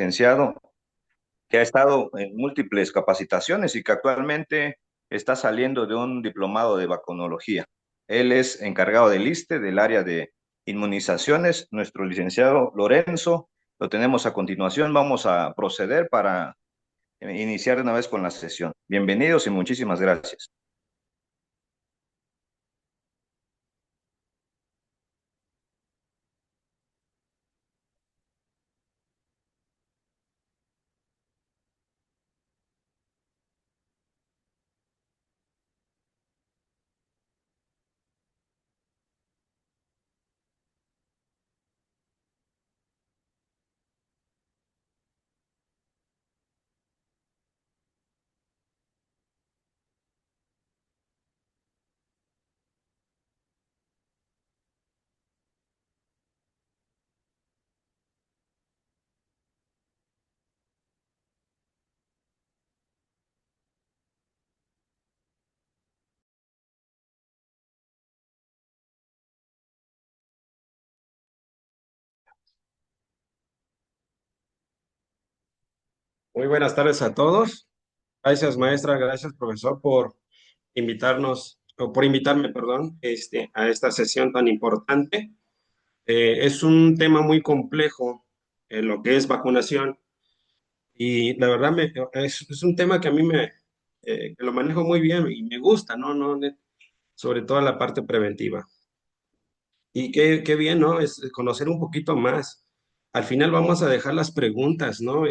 licenciado que ha estado en múltiples capacitaciones y que actualmente está saliendo de un diplomado de vacunología. Él es encargado del ISSSTE, del área de inmunizaciones. Nuestro licenciado Lorenzo, lo tenemos a continuación. Vamos a proceder para iniciar de una vez con la sesión. Bienvenidos y muchísimas gracias. Muy buenas tardes a todos. Gracias, maestra, gracias, profesor, por invitarnos, o por invitarme, perdón, a esta sesión tan importante. Es un tema muy complejo, lo que es vacunación, y la verdad es un tema que a mí que lo manejo muy bien y me gusta, ¿no? Sobre todo la parte preventiva. Y qué bien, ¿no? Es conocer un poquito más. Al final vamos a dejar las preguntas, ¿no?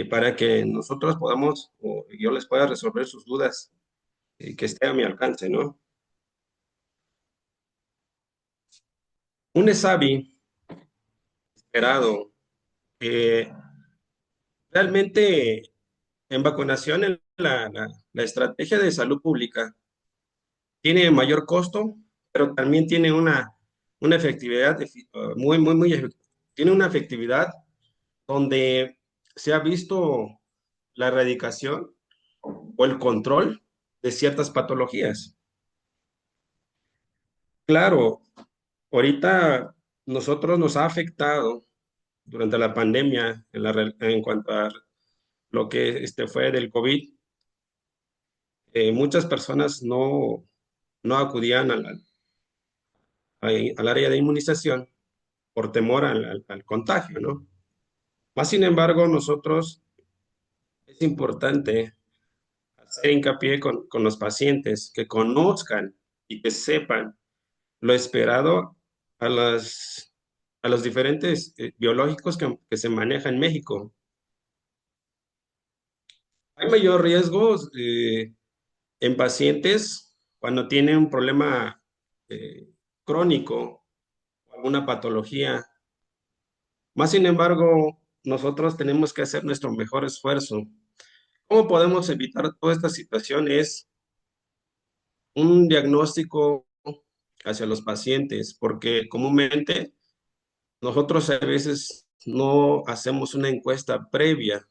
Para que nosotros podamos, o yo les pueda resolver sus dudas, que esté a mi alcance, ¿no? Un ESAVI esperado, eh, realmente en vacunación, la estrategia de salud pública tiene mayor costo, pero también tiene una efectividad tiene una efectividad donde se ha visto la erradicación o el control de ciertas patologías. Claro, ahorita nosotros nos ha afectado durante la pandemia en cuanto a lo que fue del COVID. Muchas personas no acudían al área de inmunización por temor al contagio, ¿no? Más sin embargo, nosotros es importante hacer hincapié con los pacientes que conozcan y que sepan lo esperado a a los diferentes biológicos que se manejan en México. Hay mayor riesgo en pacientes cuando tienen un problema eh, crónico, alguna patología. Más sin embargo, nosotros tenemos que hacer nuestro mejor esfuerzo. ¿Cómo podemos evitar toda esta situación? Es un diagnóstico hacia los pacientes, porque comúnmente nosotros a veces no hacemos una encuesta previa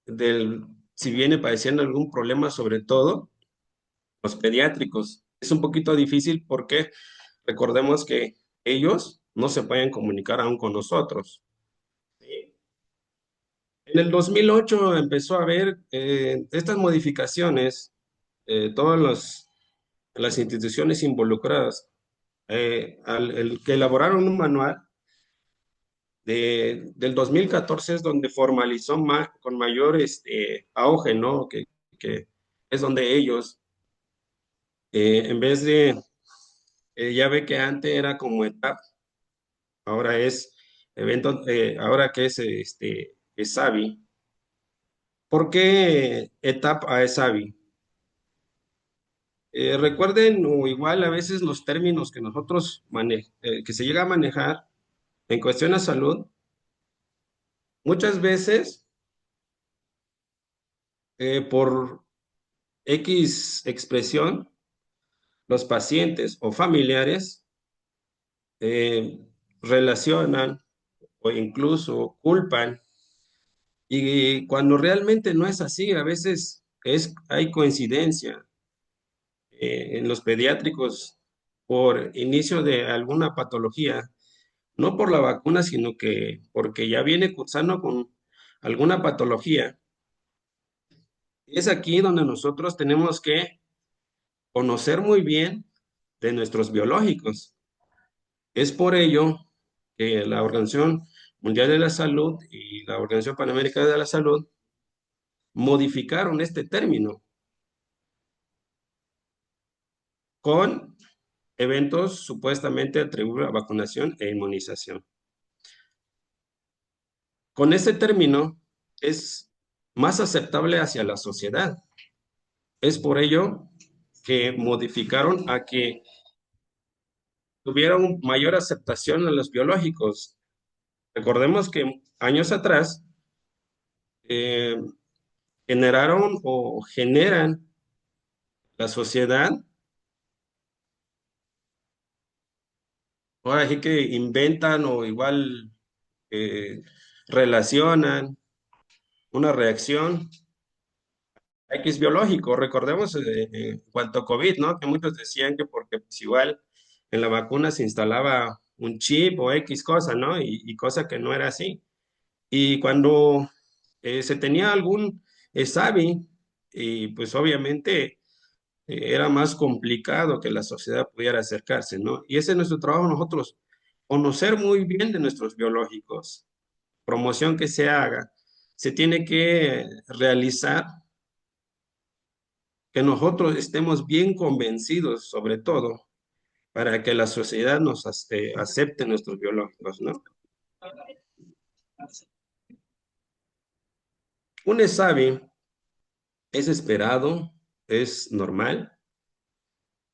del si viene padeciendo algún problema, sobre todo los pediátricos. Es un poquito difícil porque recordemos que ellos no se pueden comunicar aún con nosotros. ¿Sí? En el 2008 empezó a haber estas modificaciones, todas las instituciones involucradas, el que elaboraron un manual del 2014 es donde formalizó con mayor auge, ¿no? Que es donde ellos, en vez de, ya ve que antes era como ETAP, ahora es ahora que es ESAVI. ¿Por qué ETAP a ESAVI? Recuerden, o igual a veces los términos que que se llega a manejar en cuestión de salud, muchas veces por X expresión, los pacientes o familiares eh, relacionan o incluso culpan, y cuando realmente no es así, a veces hay coincidencia en los pediátricos por inicio de alguna patología. no por la vacuna, sino que porque ya viene cursando con alguna patología. Es aquí donde nosotros tenemos que conocer muy bien de nuestros biológicos. Es por ello que la Organización Mundial de la Salud y la Organización Panamericana de la Salud modificaron este término con eventos supuestamente atribuidos a vacunación e inmunización. Con este término es más aceptable hacia la sociedad. Es por ello que modificaron a que tuviera una mayor aceptación a los biológicos. Recordemos que años atrás eh, generaron o generan la sociedad, ahora sí que inventan o igual eh, relacionan una reacción X biológico. Recordemos en cuanto a COVID, ¿no? Que muchos decían que porque pues, igual en la vacuna se instalaba un chip o X cosa, ¿no? Y cosa que no era así. Y cuando se tenía algún SAVI, y pues obviamente era más complicado que la sociedad pudiera acercarse, ¿no? Y ese es nuestro trabajo nosotros, conocer muy bien de nuestros biológicos, promoción que se haga, se tiene que realizar que nosotros estemos bien convencidos, sobre todo, para que la sociedad nos acepte nuestros biológicos, ¿no? Un ESAVI es esperado, es normal,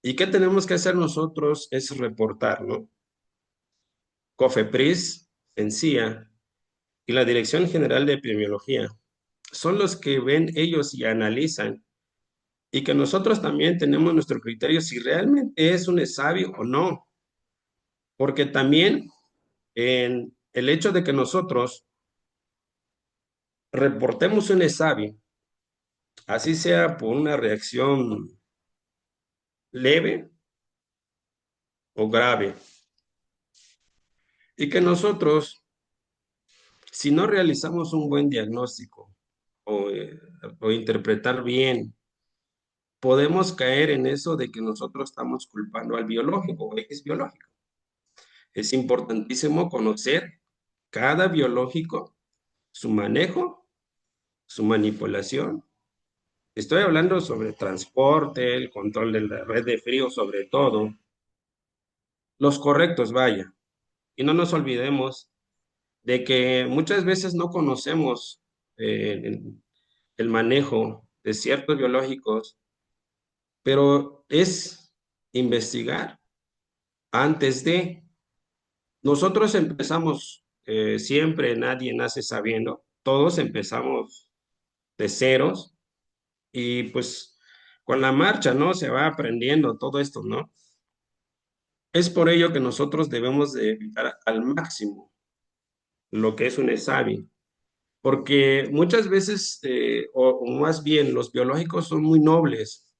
y qué tenemos que hacer nosotros es reportarlo. COFEPRIS, CENSIA y la Dirección General de Epidemiología son los que ven ellos y analizan, y que nosotros también tenemos nuestro criterio si realmente es un ESAVI o no, porque también en el hecho de que nosotros reportemos un ESAVI, así sea por una reacción leve o grave, y que nosotros, si no realizamos un buen diagnóstico o, o interpretar bien, podemos caer en eso de que nosotros estamos culpando al biológico o X biológico. Es importantísimo conocer cada biológico, su manejo, su manipulación. Estoy hablando sobre transporte, el control de la red de frío sobre todo, los correctos, vaya. Y no nos olvidemos de que muchas veces no conocemos el manejo de ciertos biológicos, pero es investigar antes de. Nosotros empezamos siempre, nadie nace sabiendo, todos empezamos de ceros y pues con la marcha, ¿no? Se va aprendiendo todo esto, ¿no? Es por ello que nosotros debemos de evitar al máximo lo que es un ESAVI, porque muchas veces, o más bien, los biológicos son muy nobles.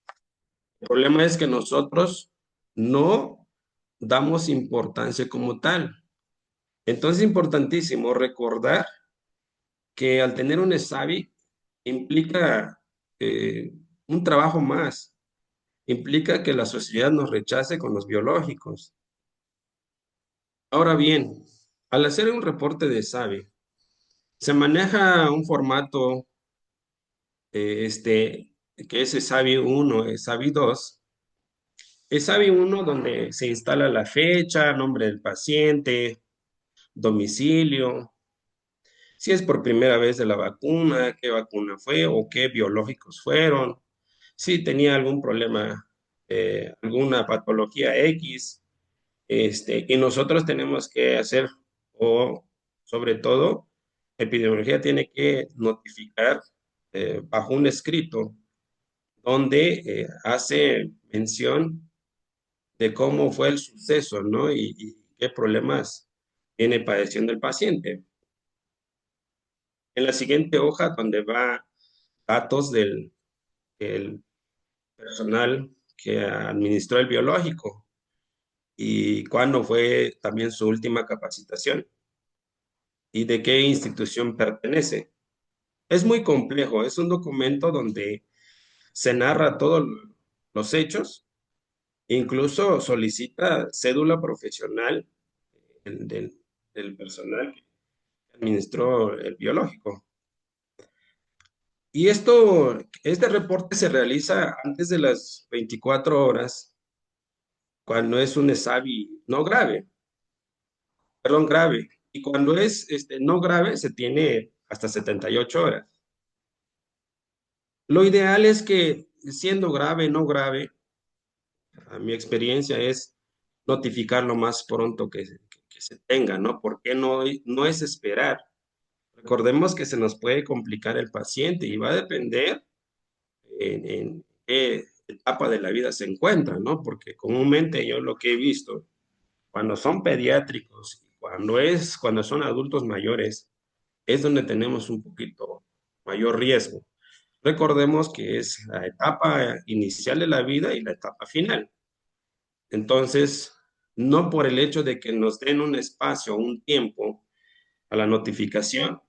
El problema es que nosotros no damos importancia como tal. Entonces es importantísimo recordar que al tener un ESAVI implica eh, un trabajo más, implica que la sociedad nos rechace con los biológicos. Ahora bien, al hacer un reporte de ESAVI, se maneja un formato que es ESAVI 1, ESAVI 2. ESAVI 1 donde se instala la fecha, nombre del paciente, domicilio, si es por primera vez de la vacuna, qué vacuna fue o qué biológicos fueron, si tenía algún problema, alguna patología X, y nosotros tenemos que hacer, o sobre todo, epidemiología tiene que notificar bajo un escrito donde hace mención de cómo fue el suceso, ¿no? Y qué problemas viene padeciendo el paciente. En la siguiente hoja, donde va datos del personal que administró el biológico. y cuándo fue también su última capacitación y de qué institución pertenece. Es muy complejo, es un documento donde se narra todos los hechos, incluso solicita cédula profesional del, del personal que administró el biológico. Y este reporte se realiza antes de las 24 horas cuando es un ESAVI no grave, perdón, grave. Y cuando es no grave, se tiene hasta 78 horas. Lo ideal es que, siendo grave, no grave, a mi experiencia es notificar lo más pronto que se tenga, ¿no? Porque no es esperar. Recordemos que se nos puede complicar el paciente y va a depender en qué etapa de la vida se encuentra, ¿no? Porque comúnmente yo lo que he visto, cuando son pediátricos y cuando son adultos mayores, es donde tenemos un poquito mayor riesgo. Recordemos que es la etapa inicial de la vida y la etapa final. Entonces, no por el hecho de que nos den un espacio, un tiempo a la notificación,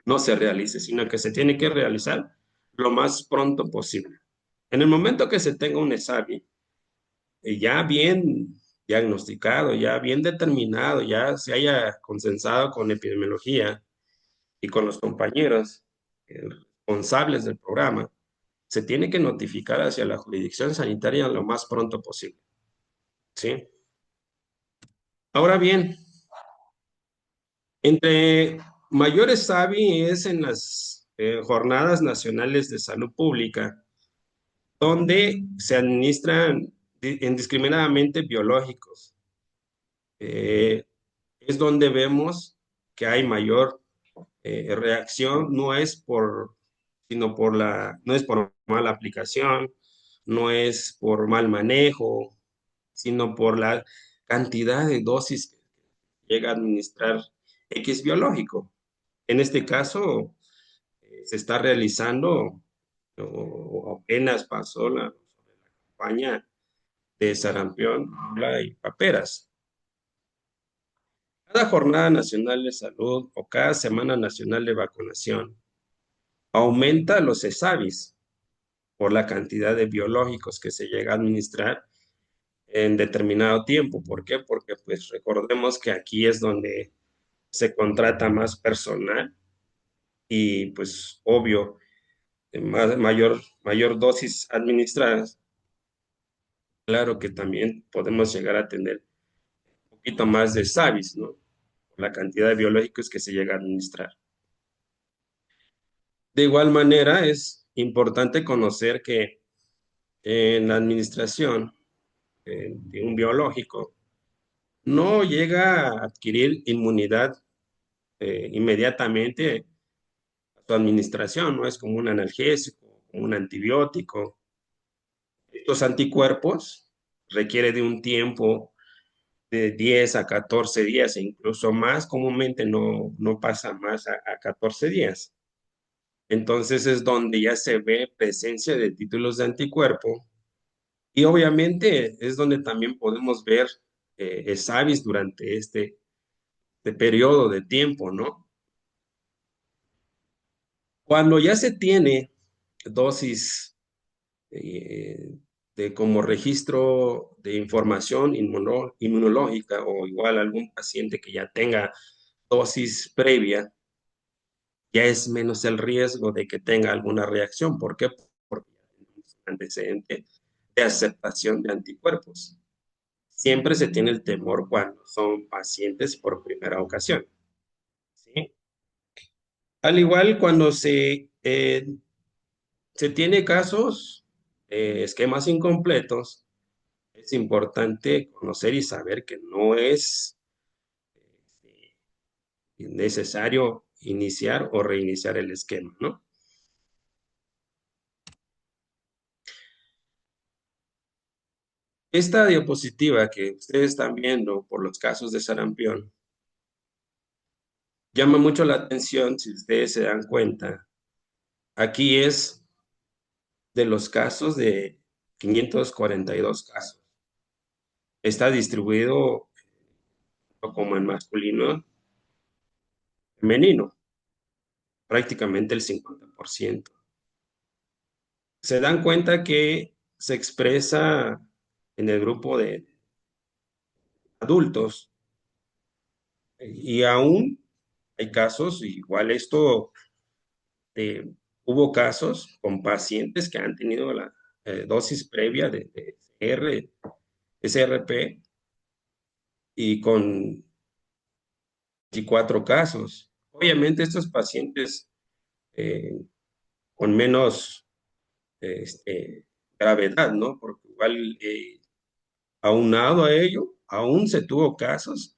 no se realice, sino que se tiene que realizar lo más pronto posible. En el momento que se tenga un ESAVI ya bien diagnosticado, ya bien determinado, ya se haya consensado con epidemiología y con los compañeros responsables del programa, se tiene que notificar hacia la jurisdicción sanitaria lo más pronto posible. ¿Sí? Ahora bien, entre mayores SAVI es en las jornadas nacionales de salud pública, donde se administran indiscriminadamente biológicos. Eh, es donde vemos que hay mayor reacción, sino no es por mala aplicación, no es por mal manejo, sino por la cantidad de dosis que llega a administrar X biológico. En este caso, se está realizando, o apenas pasó la campaña de sarampión, rubla y paperas. Cada Jornada Nacional de Salud o cada Semana Nacional de Vacunación aumenta los ESAVIS por la cantidad de biológicos que se llega a administrar en determinado tiempo. ¿Por qué? Porque pues recordemos que aquí es donde se contrata más personal y pues obvio, mayor dosis administradas, claro que también podemos llegar a tener un poquito más de SAVIS, ¿no? Por la cantidad de biológicos que se llega a administrar. De igual manera, es importante conocer que en la administración de un biológico no llega a adquirir inmunidad inmediatamente a su administración, no es como un analgésico, como un antibiótico. Estos anticuerpos requieren de un tiempo de 10 a 14 días e incluso más, comúnmente no pasa más a 14 días. Entonces es donde ya se ve presencia de títulos de anticuerpo y obviamente es donde también podemos ver SAVIS durante este periodo de tiempo, ¿no? Cuando ya se tiene dosis como registro de información inmunológica o igual algún paciente que ya tenga dosis previa, ya es menos el riesgo de que tenga alguna reacción. ¿Por qué? Porque ya tenemos un antecedente de aceptación de anticuerpos. Siempre se tiene el temor cuando son pacientes por primera ocasión. ¿Sí? Al igual cuando se tiene casos, esquemas incompletos, es importante conocer y saber que no es necesario iniciar o reiniciar el esquema, ¿no? Esta diapositiva que ustedes están viendo por los casos de sarampión llama mucho la atención si ustedes se dan cuenta. Aquí es de los casos de 542 casos. está distribuido como en masculino, femenino, prácticamente el 50%. Se dan cuenta que se expresa en el grupo de adultos y aún hay casos, igual esto, eh, hubo casos con pacientes que han tenido la dosis previa de SRP y con 24 casos. Obviamente estos pacientes eh, con menos gravedad, ¿no? Porque igual, aunado a ello, aún se tuvo casos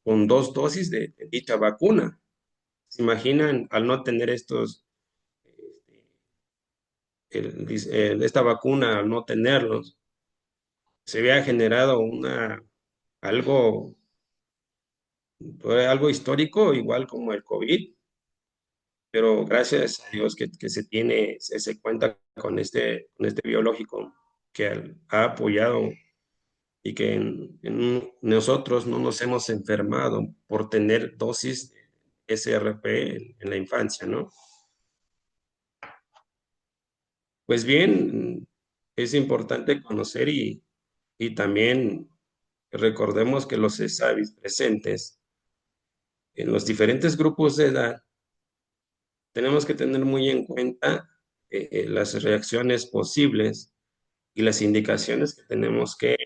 con 2 dosis de dicha vacuna. ¿Se imaginan al no tener esta vacuna, al no tenerlos, se había generado algo, algo histórico, igual como el COVID, pero gracias a Dios que se cuenta con este biológico que ha apoyado y que nosotros no nos hemos enfermado por tener dosis de SRP en la infancia, ¿no? Pues bien, es importante conocer y también recordemos que los ESAVIS presentes en los diferentes grupos de edad tenemos que tener muy en cuenta las reacciones posibles y las indicaciones que tenemos que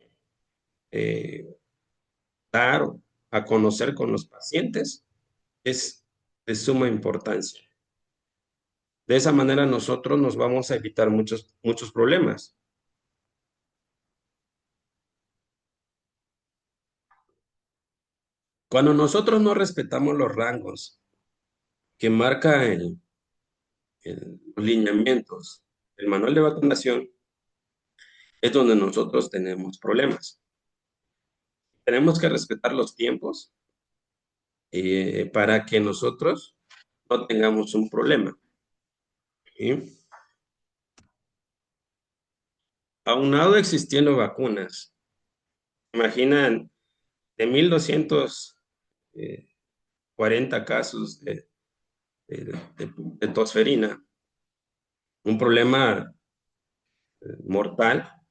eh, dar a conocer con los pacientes es de suma importancia. De esa manera nosotros nos vamos a evitar muchos problemas. Cuando nosotros no respetamos los rangos que marca los lineamientos, el manual de vacunación, es donde nosotros tenemos problemas. Tenemos que respetar los tiempos para que nosotros no tengamos un problema. ¿Sí? Aunado existiendo vacunas, imaginan de 1,240 casos de tosferina, un problema mortal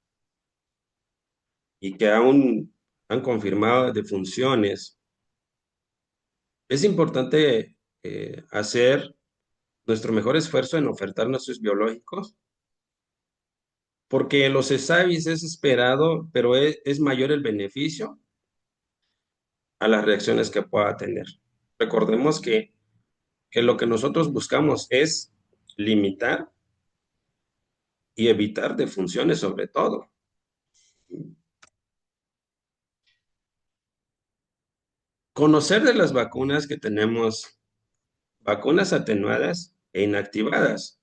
y que aún han confirmado defunciones. Es importante hacer nuestro mejor esfuerzo en ofertar nuestros biológicos, porque los ESAVIS es esperado, pero es mayor el beneficio a las reacciones que pueda tener. Recordemos que lo que nosotros buscamos es limitar y evitar defunciones sobre todo. Conocer de las vacunas que tenemos, vacunas atenuadas e inactivadas.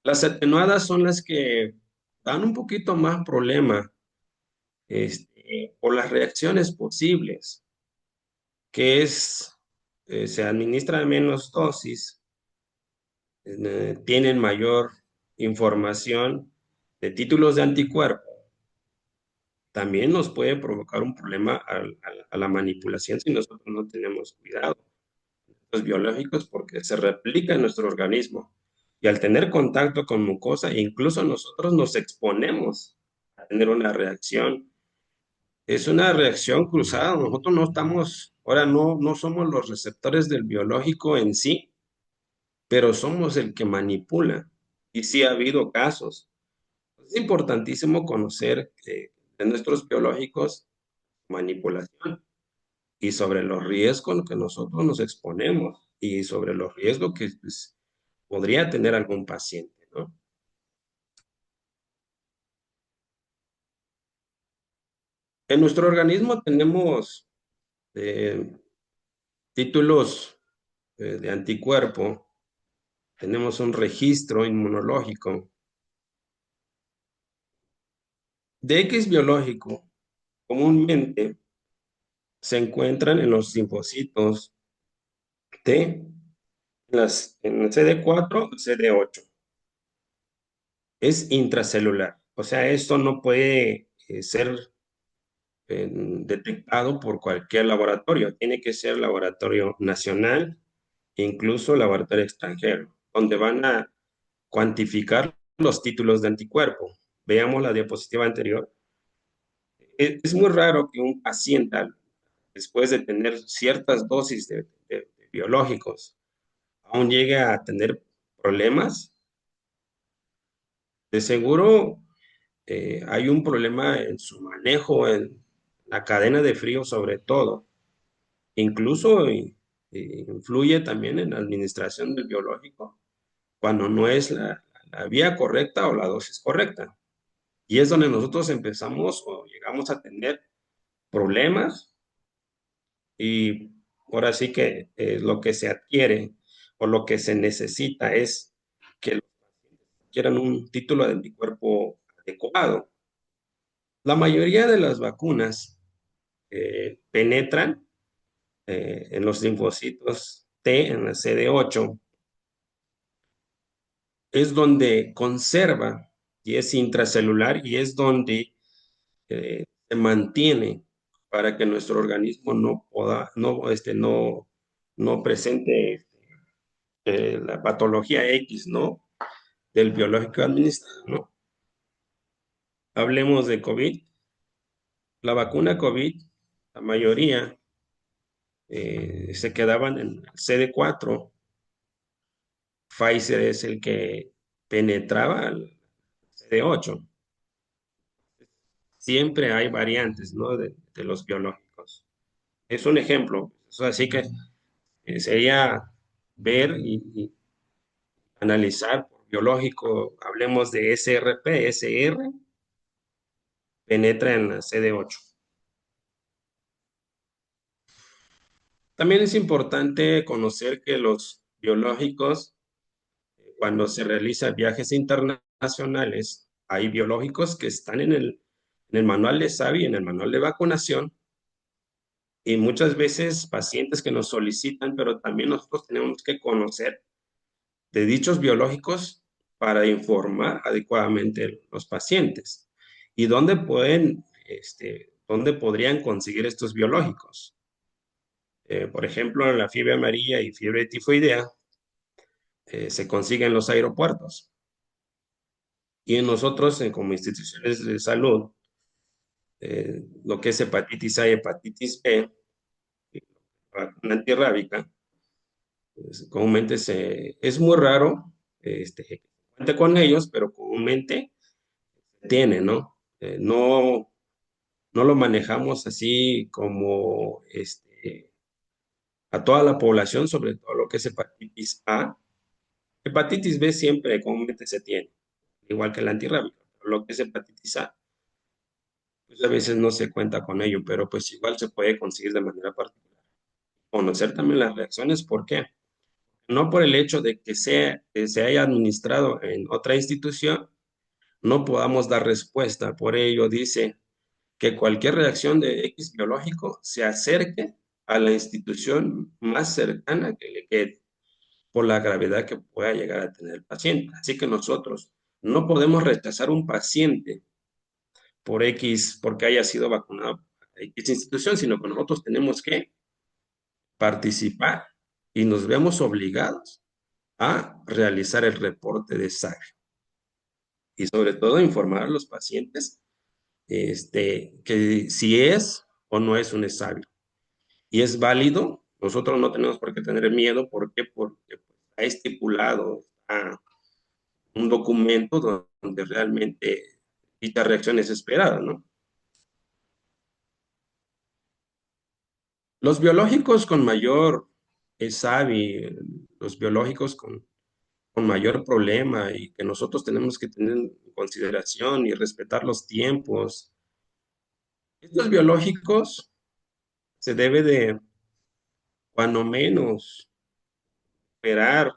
Las atenuadas son las que dan un poquito más problema por las reacciones posibles, que se administra menos dosis, tienen mayor información de títulos de anticuerpo. También nos puede provocar un problema a la manipulación si nosotros no tenemos cuidado. Los biológicos porque se replica en nuestro organismo y al tener contacto con mucosa, incluso nosotros nos exponemos a tener una reacción. Es una reacción cruzada. Nosotros no estamos, ahora no somos los receptores del biológico en sí, pero somos el que manipula. Y sí ha habido casos. Es importantísimo conocer de nuestros biológicos manipulación y sobre los riesgos que nosotros nos exponemos y sobre los riesgos que pues, podría tener algún paciente, ¿no? En nuestro organismo tenemos eh, títulos de anticuerpo, tenemos un registro inmunológico de X biológico. Comúnmente se encuentran en los linfocitos T, en el CD4, CD8. Es intracelular, o sea, esto no puede ser detectado por cualquier laboratorio. Tiene que ser laboratorio nacional, incluso laboratorio extranjero, donde van a cuantificar los títulos de anticuerpo. Veamos la diapositiva anterior. Es muy raro que un paciente, después de tener ciertas dosis de biológicos, aún llegue a tener problemas. De seguro hay un problema en su manejo, en la cadena de frío sobre todo. Incluso influye también en la administración del biológico cuando no es la vía correcta o la dosis correcta. Y es donde nosotros empezamos o llegamos a tener problemas y ahora sí que lo que se adquiere o lo que se necesita es que los pacientes quieran un título de anticuerpo adecuado. La mayoría de las vacunas penetran en los linfocitos T, en la CD8, es donde conserva y es intracelular y es donde se mantiene para que nuestro organismo no presente la patología X, ¿no? Del biológico administrado, ¿no? Hablemos de COVID. La vacuna COVID, la mayoría se quedaban en el CD4. Pfizer es el que penetraba al CD8. Siempre hay variantes, ¿no? De los biológicos. Es un ejemplo. Así que sería ver y analizar por biológico, hablemos de SRP, SR, penetra en la CD8. También es importante conocer que los biológicos, cuando se realizan viajes internacionales, hay biológicos que están en el manual de SAVI, en el manual de vacunación, y muchas veces pacientes que nos solicitan, pero también nosotros tenemos que conocer de dichos biológicos para informar adecuadamente a los pacientes y dónde podrían conseguir estos biológicos. Por ejemplo, la fiebre amarilla y fiebre tifoidea se consiguen en los aeropuertos y en nosotros, como instituciones de salud, lo que es hepatitis A y hepatitis B, la antirrábica, pues, comúnmente es muy raro que se cuente con ellos, pero comúnmente se tiene, ¿no? No lo manejamos así como a toda la población, sobre todo lo que es hepatitis A. Hepatitis B siempre comúnmente se tiene, igual que la antirrábica. Lo que es hepatitis A, pues a veces no se cuenta con ello, pero pues igual se puede conseguir de manera particular. Conocer también las reacciones, ¿por qué? No por el hecho de que se haya administrado en otra institución, no podamos dar respuesta. Por ello dice que cualquier reacción de X biológico se acerque a la institución más cercana que le quede, por la gravedad que pueda llegar a tener el paciente. Así que nosotros no podemos rechazar un paciente por X, porque haya sido vacunado a X institución, sino que nosotros tenemos que participar y nos vemos obligados a realizar el reporte de SARI y sobre todo informar a los pacientes que si es o no es un ESAVI. Y es válido, nosotros no tenemos por qué tener miedo. ¿Por qué? Porque pues, está estipulado un documento donde realmente dicha reacción es esperada, ¿no? Los biológicos con mayor ESAVI, los biológicos con mayor problema y que nosotros tenemos que tener en consideración y respetar los tiempos. Estos biológicos se debe de, cuando menos, esperar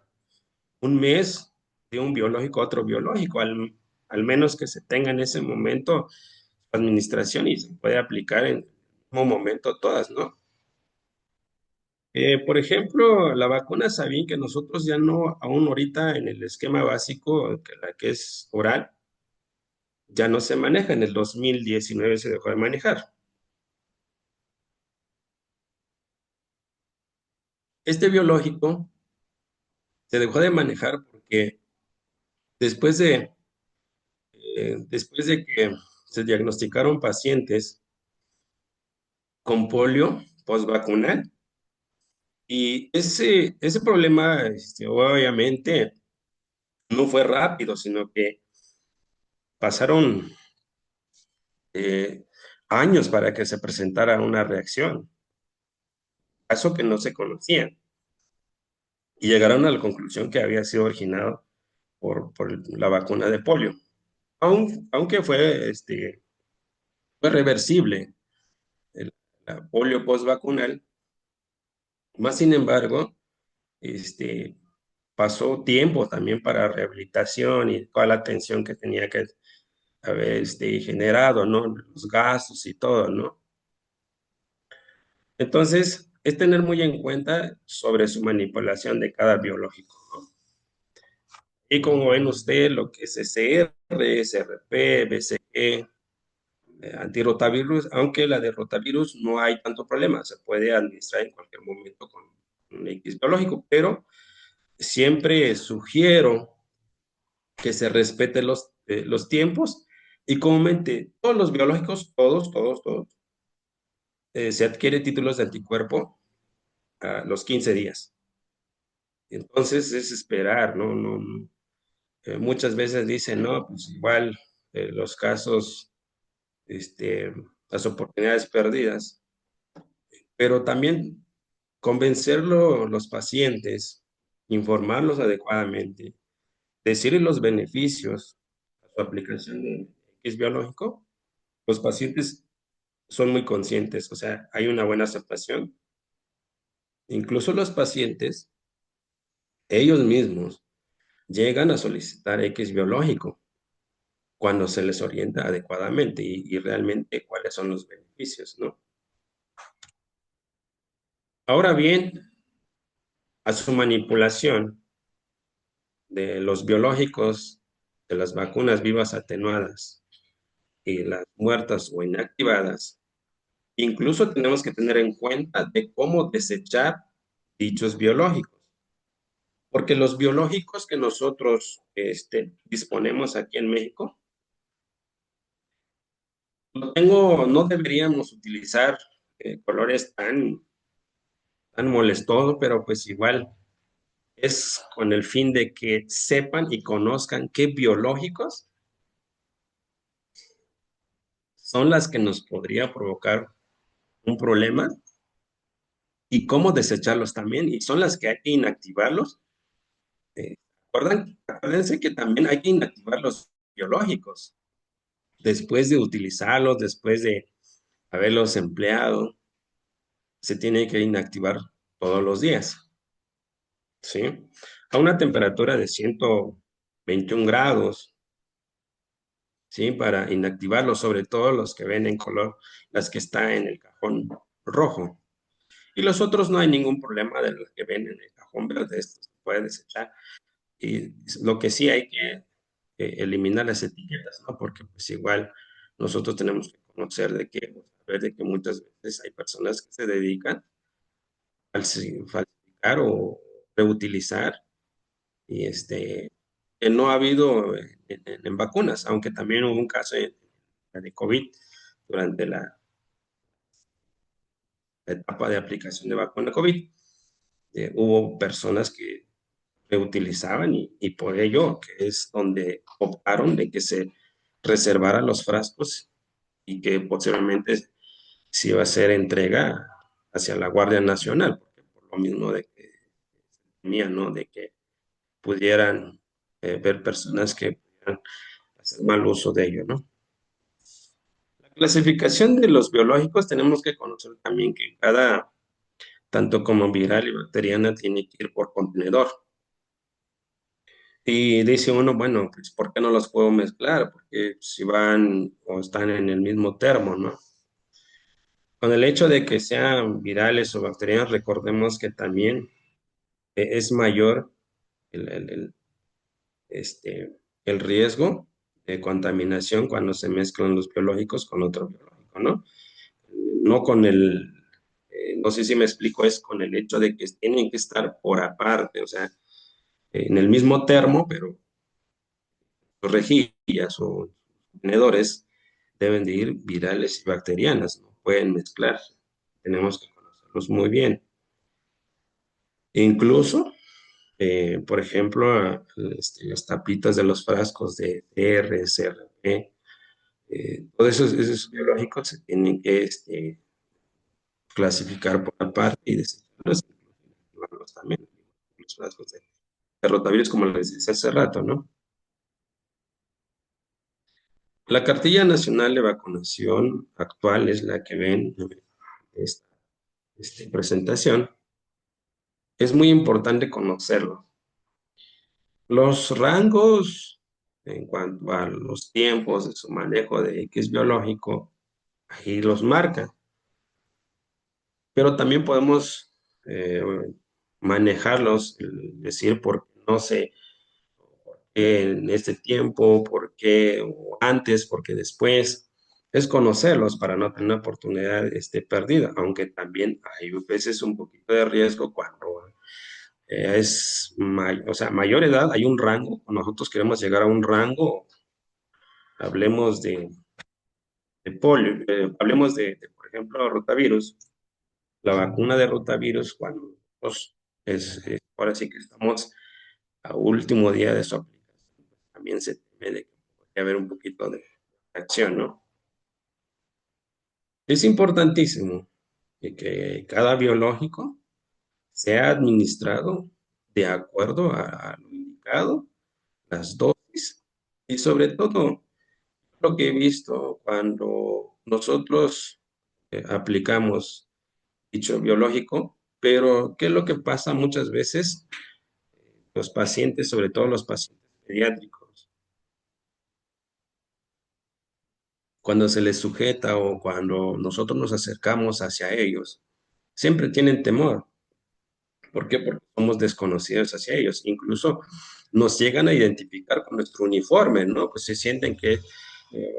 un mes de un biológico a otro biológico, al menos que se tenga en ese momento administración y se puede aplicar en el mismo momento todas, ¿no? Por ejemplo, la vacuna Sabin, que nosotros ya no, aún ahorita en el esquema básico, que la que es oral, ya no se maneja, en el 2019 se dejó de manejar. Este biológico se dejó de manejar porque después de, después de que se diagnosticaron pacientes con polio postvacunal, y ese problema, obviamente, no fue rápido, sino que pasaron eh, años para que se presentara una reacción, caso que no se conocía, y llegaron a la conclusión que había sido originado por la vacuna de polio, aunque fue reversible el, la polio postvacunal. Más sin embargo, este, pasó tiempo también para rehabilitación y toda la atención que tenía que haber generado, ¿no? Los gastos y todo, ¿no? Entonces, es tener muy en cuenta sobre su manipulación de cada biológico, ¿no? Y como ven ustedes, lo que es SR, SRP, BCG, antirrotavirus, aunque la de rotavirus no hay tanto problema, se puede administrar en cualquier momento con un X biológico, pero siempre sugiero que se respeten los tiempos y comúnmente todos los biológicos, todos, se adquiere títulos de anticuerpo a los 15 días. Entonces es esperar, ¿no? Muchas veces dicen, no, pues igual los casos, este, las oportunidades perdidas, pero también convencerlo los pacientes, informarlos adecuadamente, decirles los beneficios de su aplicación de X biológico, los pacientes son muy conscientes, o sea, hay una buena aceptación. Incluso los pacientes, ellos mismos, llegan a solicitar X biológico cuando se les orienta adecuadamente y realmente cuáles son los beneficios, ¿no? Ahora bien, a su manipulación de los biológicos, de las vacunas vivas atenuadas y las muertas o inactivadas, incluso tenemos que tener en cuenta de cómo desechar dichos biológicos, porque los biológicos que nosotros disponemos aquí en México, no deberíamos utilizar colores tan molestosos, pero pues igual es con el fin de que sepan y conozcan qué biológicos son las que nos podría provocar un problema y cómo desecharlos también, y son las que hay que inactivarlos. Eh, Acuérdense que también hay que inactivar los biológicos después de utilizarlos, después de haberlos empleado, se tiene que inactivar todos los días, ¿sí? A una temperatura de 121 grados, ¿sí? Para inactivarlos, sobre todo los que ven en color, las que están en el cajón rojo. Y los otros no hay ningún problema de los que ven en el cajón verde, esto se puede desechar. Y lo que sí hay que eliminar las etiquetas, ¿no? Porque pues igual nosotros tenemos que conocer saber de que muchas veces hay personas que se dedican a falsificar o reutilizar y que no ha habido en vacunas, aunque también hubo un caso de COVID durante la etapa de aplicación de vacuna COVID. Hubo personas que reutilizaban y por ello que es donde optaron de que se reservaran los frascos y que posiblemente se iba a hacer entrega hacia la Guardia Nacional, porque por lo mismo de que temía, ¿no? De que pudieran ver personas que pudieran hacer mal uso de ello, ¿no? La clasificación de los biológicos tenemos que conocer también que tanto como viral y bacteriana, tiene que ir por contenedor. Y dice uno, bueno, pues ¿por qué no los puedo mezclar? Porque si van o están en el mismo termo, ¿no? Con el hecho de que sean virales o bacterianos, recordemos que también es mayor el, el- el, este, el riesgo de contaminación cuando se mezclan los biológicos con otro biológico, ¿no? No con No sé si me explico, es con el hecho de que tienen que estar por aparte, o sea, en el mismo termo, pero sus rejillas o contenedores deben de ir virales y bacterianas, no pueden mezclarse. Tenemos que conocerlos muy bien. Incluso, por ejemplo, las tapitas de los frascos de R, CRP, todos esos biológicos se tienen que clasificar por aparte y desecharlos, llevarlos también, los frascos de rotavirus, como les decía hace rato, ¿no? La cartilla nacional de vacunación actual es la que ven en esta presentación. Es muy importante conocerlo. Los rangos en cuanto a los tiempos de su manejo de X biológico, ahí los marca, pero también podemos eh, manejarlos, decir por qué no sé en este tiempo, por qué o antes, por qué después. Es conocerlos para no tener una oportunidad perdida, aunque también hay veces un poquito de riesgo cuando o sea, mayor edad, hay un rango. Nosotros queremos llegar a un rango, hablemos de polio, hablemos por ejemplo, rotavirus. La vacuna de rotavirus, cuando pues, ahora sí que estamos a último día de su aplicación, pues, también se teme de que podría haber un poquito de acción, ¿no? Es importantísimo que cada biológico sea administrado de acuerdo a lo indicado, las dosis y sobre todo lo que he visto cuando nosotros aplicamos dicho biológico, pero ¿qué es lo que pasa muchas veces? Los pacientes, sobre todo los pacientes pediátricos, cuando se les sujeta o cuando nosotros nos acercamos hacia ellos, siempre tienen temor. ¿Por qué? Porque somos desconocidos hacia ellos. Incluso nos llegan a identificar con nuestro uniforme, ¿no? Pues se sienten que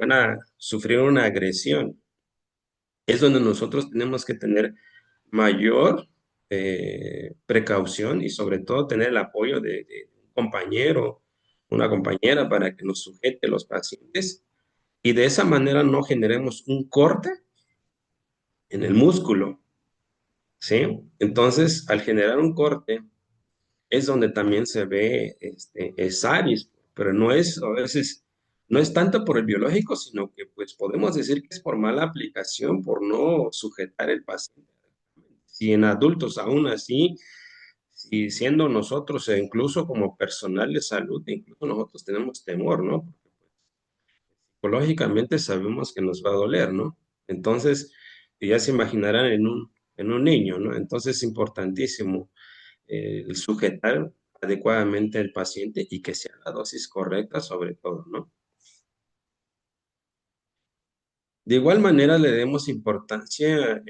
van a sufrir una agresión. Es donde nosotros tenemos que tener mayor precaución y sobre todo tener el apoyo de un compañero, una compañera para que nos sujete los pacientes y de esa manera no generemos un corte en el músculo, ¿sí? Entonces, al generar un corte, es donde también se ve SARIS, pero no es, a veces, no es tanto por el biológico, sino que pues podemos decir que es por mala aplicación, por no sujetar el paciente. Si en adultos aún así, si siendo nosotros, e incluso como personal de salud, incluso nosotros tenemos temor, ¿no? Porque psicológicamente sabemos que nos va a doler, ¿no? Entonces, ya se imaginarán en un niño, ¿no? Entonces es importantísimo el sujetar adecuadamente al paciente y que sea la dosis correcta sobre todo, ¿no? De igual manera le demos importancia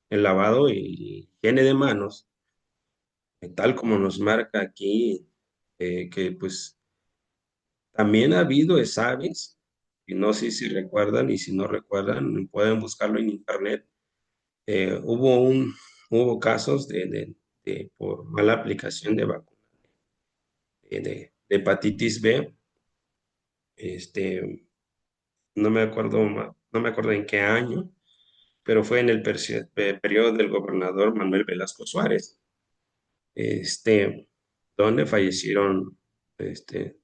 el lavado y higiene de manos, tal como nos marca aquí, que pues también ha habido exámenes, y no sé si recuerdan y si no recuerdan, pueden buscarlo en internet. Eh, hubo un, hubo casos por mala aplicación de vacuna de hepatitis B, este, no me acuerdo en qué año, pero fue en el periodo del gobernador Manuel Velasco Suárez, este, donde fallecieron este,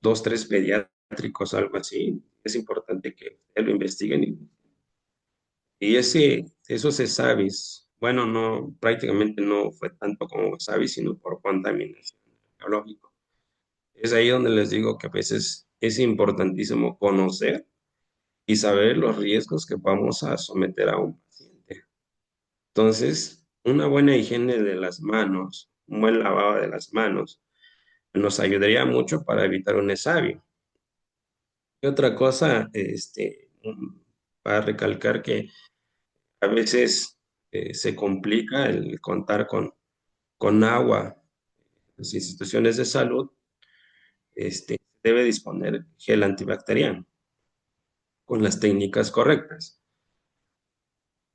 dos, tres pediátricos, algo así. Es importante que ustedes lo investiguen. Y esos SAVIs, bueno, no, prácticamente no fue tanto como SAVIs, sino por contaminación biológica. Es ahí donde les digo que a veces es importantísimo conocer y saber los riesgos que vamos a someter a un paciente. Entonces, una buena higiene de las manos, un buen lavado de las manos, nos ayudaría mucho para evitar un esabio. Y otra cosa, para recalcar que a veces se complica el contar con agua en las instituciones de salud, debe disponer gel antibacteriano con las técnicas correctas.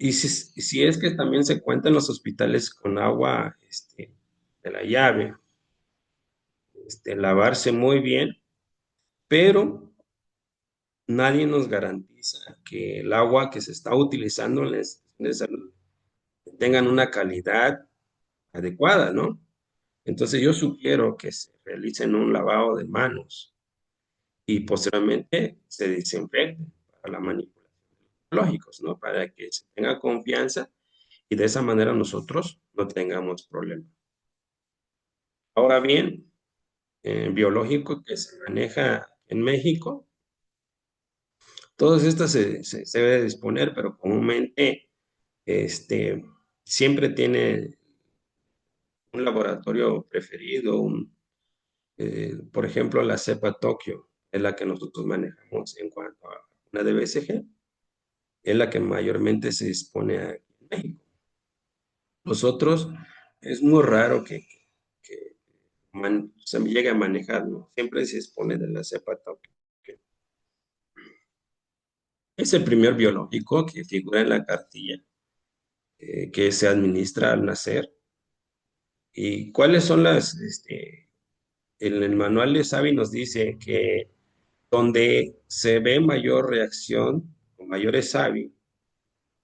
Y si es que también se cuenta en los hospitales con agua de la llave, lavarse muy bien, pero nadie nos garantiza que el agua que se está utilizando en las estaciones de salud tengan una calidad adecuada, ¿no? Entonces yo sugiero que se realicen un lavado de manos y posteriormente se desinfecten para la manipulación de lógicos, ¿no? Para que se tenga confianza y de esa manera nosotros no tengamos problemas. Ahora bien, biológico que se maneja en México, todas estas se debe disponer, pero comúnmente este, siempre tiene un laboratorio preferido, por ejemplo, la cepa Tokio es la que nosotros manejamos en cuanto a una de BCG, es la que mayormente se dispone aquí en México. Nosotros es muy raro que se llegue a manejar, ¿no? Siempre se dispone de la cepa Tokio. Es el primer biológico que figura en la cartilla que se administra al nacer. ¿Y cuáles son el manual de Savi nos dice que donde se ve mayor reacción o mayores Savi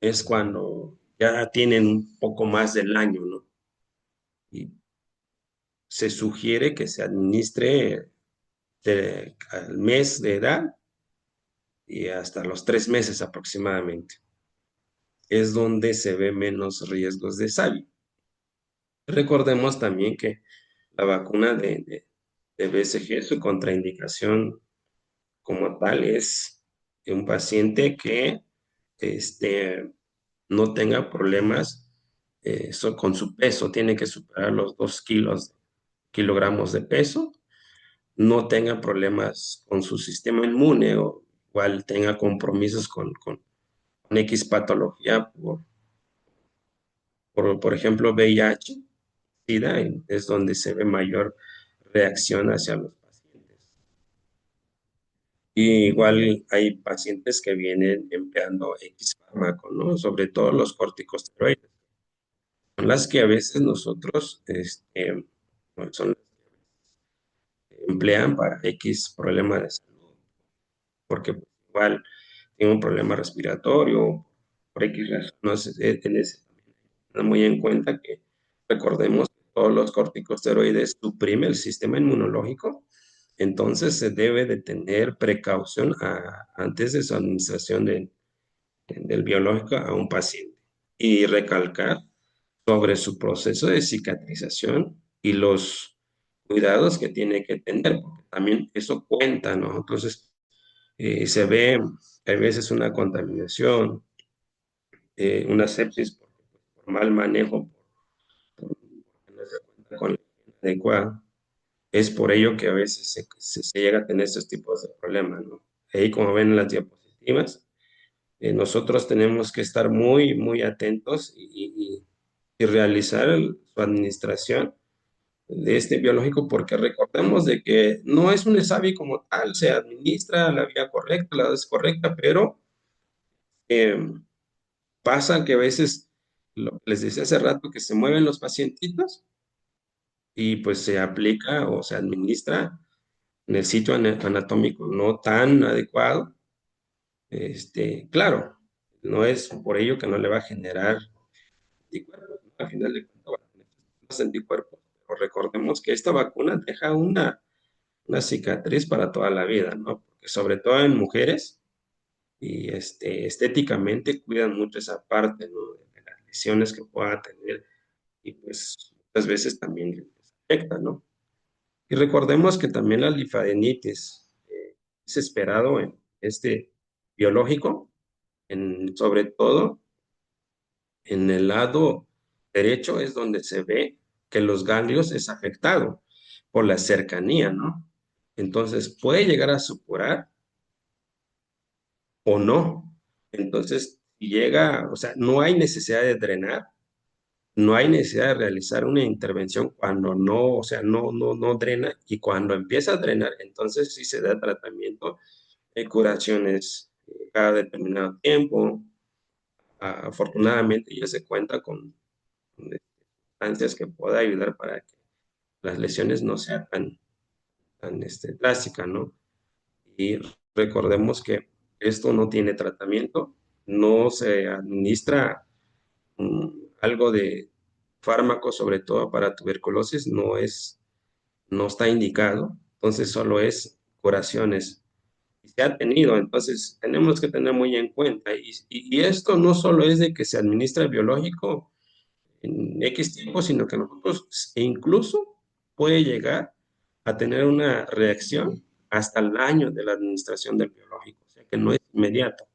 es cuando ya tienen un poco más del año, ¿no? Y se sugiere que se administre al mes de edad y hasta los 3 meses aproximadamente. Es donde se ve menos riesgos de Savi. Recordemos también que la vacuna de BCG, su contraindicación como tal es un paciente que este, no tenga problemas con su peso, tiene que superar los 2 kilogramos de peso, no tenga problemas con su sistema inmune o igual tenga compromisos con X patología, por ejemplo, VIH, SIDA, es donde se ve mayor reacción hacia los pacientes. Y igual hay pacientes que vienen empleando X fármaco, ¿no? Sobre todo los corticosteroides. Son las que a veces nosotros son las que emplean para X problema de salud, porque pues, igual tiene un problema respiratorio, por X razón, no sé, en ese también muy en cuenta que recordemos que todos los corticosteroides suprimen el sistema inmunológico, entonces se debe de tener precaución antes de su administración del biológico a un paciente y recalcar sobre su proceso de cicatrización y los cuidados que tiene que tener, porque también eso cuenta, ¿no? Entonces, se ve, hay veces una contaminación, una sepsis por mal manejo, porque no se cuenta con la higiene adecuada. Es por ello que a veces se llega a tener estos tipos de problemas, ¿no? Ahí, como ven en las diapositivas, nosotros tenemos que estar muy, muy atentos y realizar su administración de este biológico, porque recordemos de que no es un ESAVI como tal, se administra la vía correcta, la dosis correcta, pero eh, pasa que a veces, les decía hace rato, que se mueven los pacientitos y pues se aplica o se administra en el sitio anatómico no tan adecuado. Claro, no es por ello que no le va a generar anticuerpos, ¿no? Al final de cuentas, va a tener los anticuerpos, pero recordemos que esta vacuna deja una cicatriz para toda la vida, ¿no? Porque sobre todo en mujeres y estéticamente cuidan mucho esa parte, ¿no? De las lesiones que pueda tener y pues muchas veces también les afecta, ¿no? Y recordemos que también la linfadenitis es esperado en este biológico, sobre todo en el lado derecho es donde se ve que los ganglios es afectado por la cercanía, ¿no? Entonces puede llegar a supurar o no. Entonces, si llega, o sea, no hay necesidad de drenar, no hay necesidad de realizar una intervención cuando no, o sea, no drena y cuando empieza a drenar, entonces sí se da tratamiento, curaciones cada determinado tiempo, afortunadamente ya se cuenta con sustancias que pueda ayudar para que las lesiones no sean tan drásticas, ¿no? Y recordemos que esto no tiene tratamiento, no se administra algo de fármaco, sobre todo para tuberculosis, no está indicado, entonces solo es curaciones. Y se ha tenido, entonces tenemos que tener muy en cuenta. Y esto no solo es de que se administra el biológico en X tiempo, sino que nosotros incluso puede llegar a tener una reacción hasta el año de la administración del biológico, o sea que no es inmediato.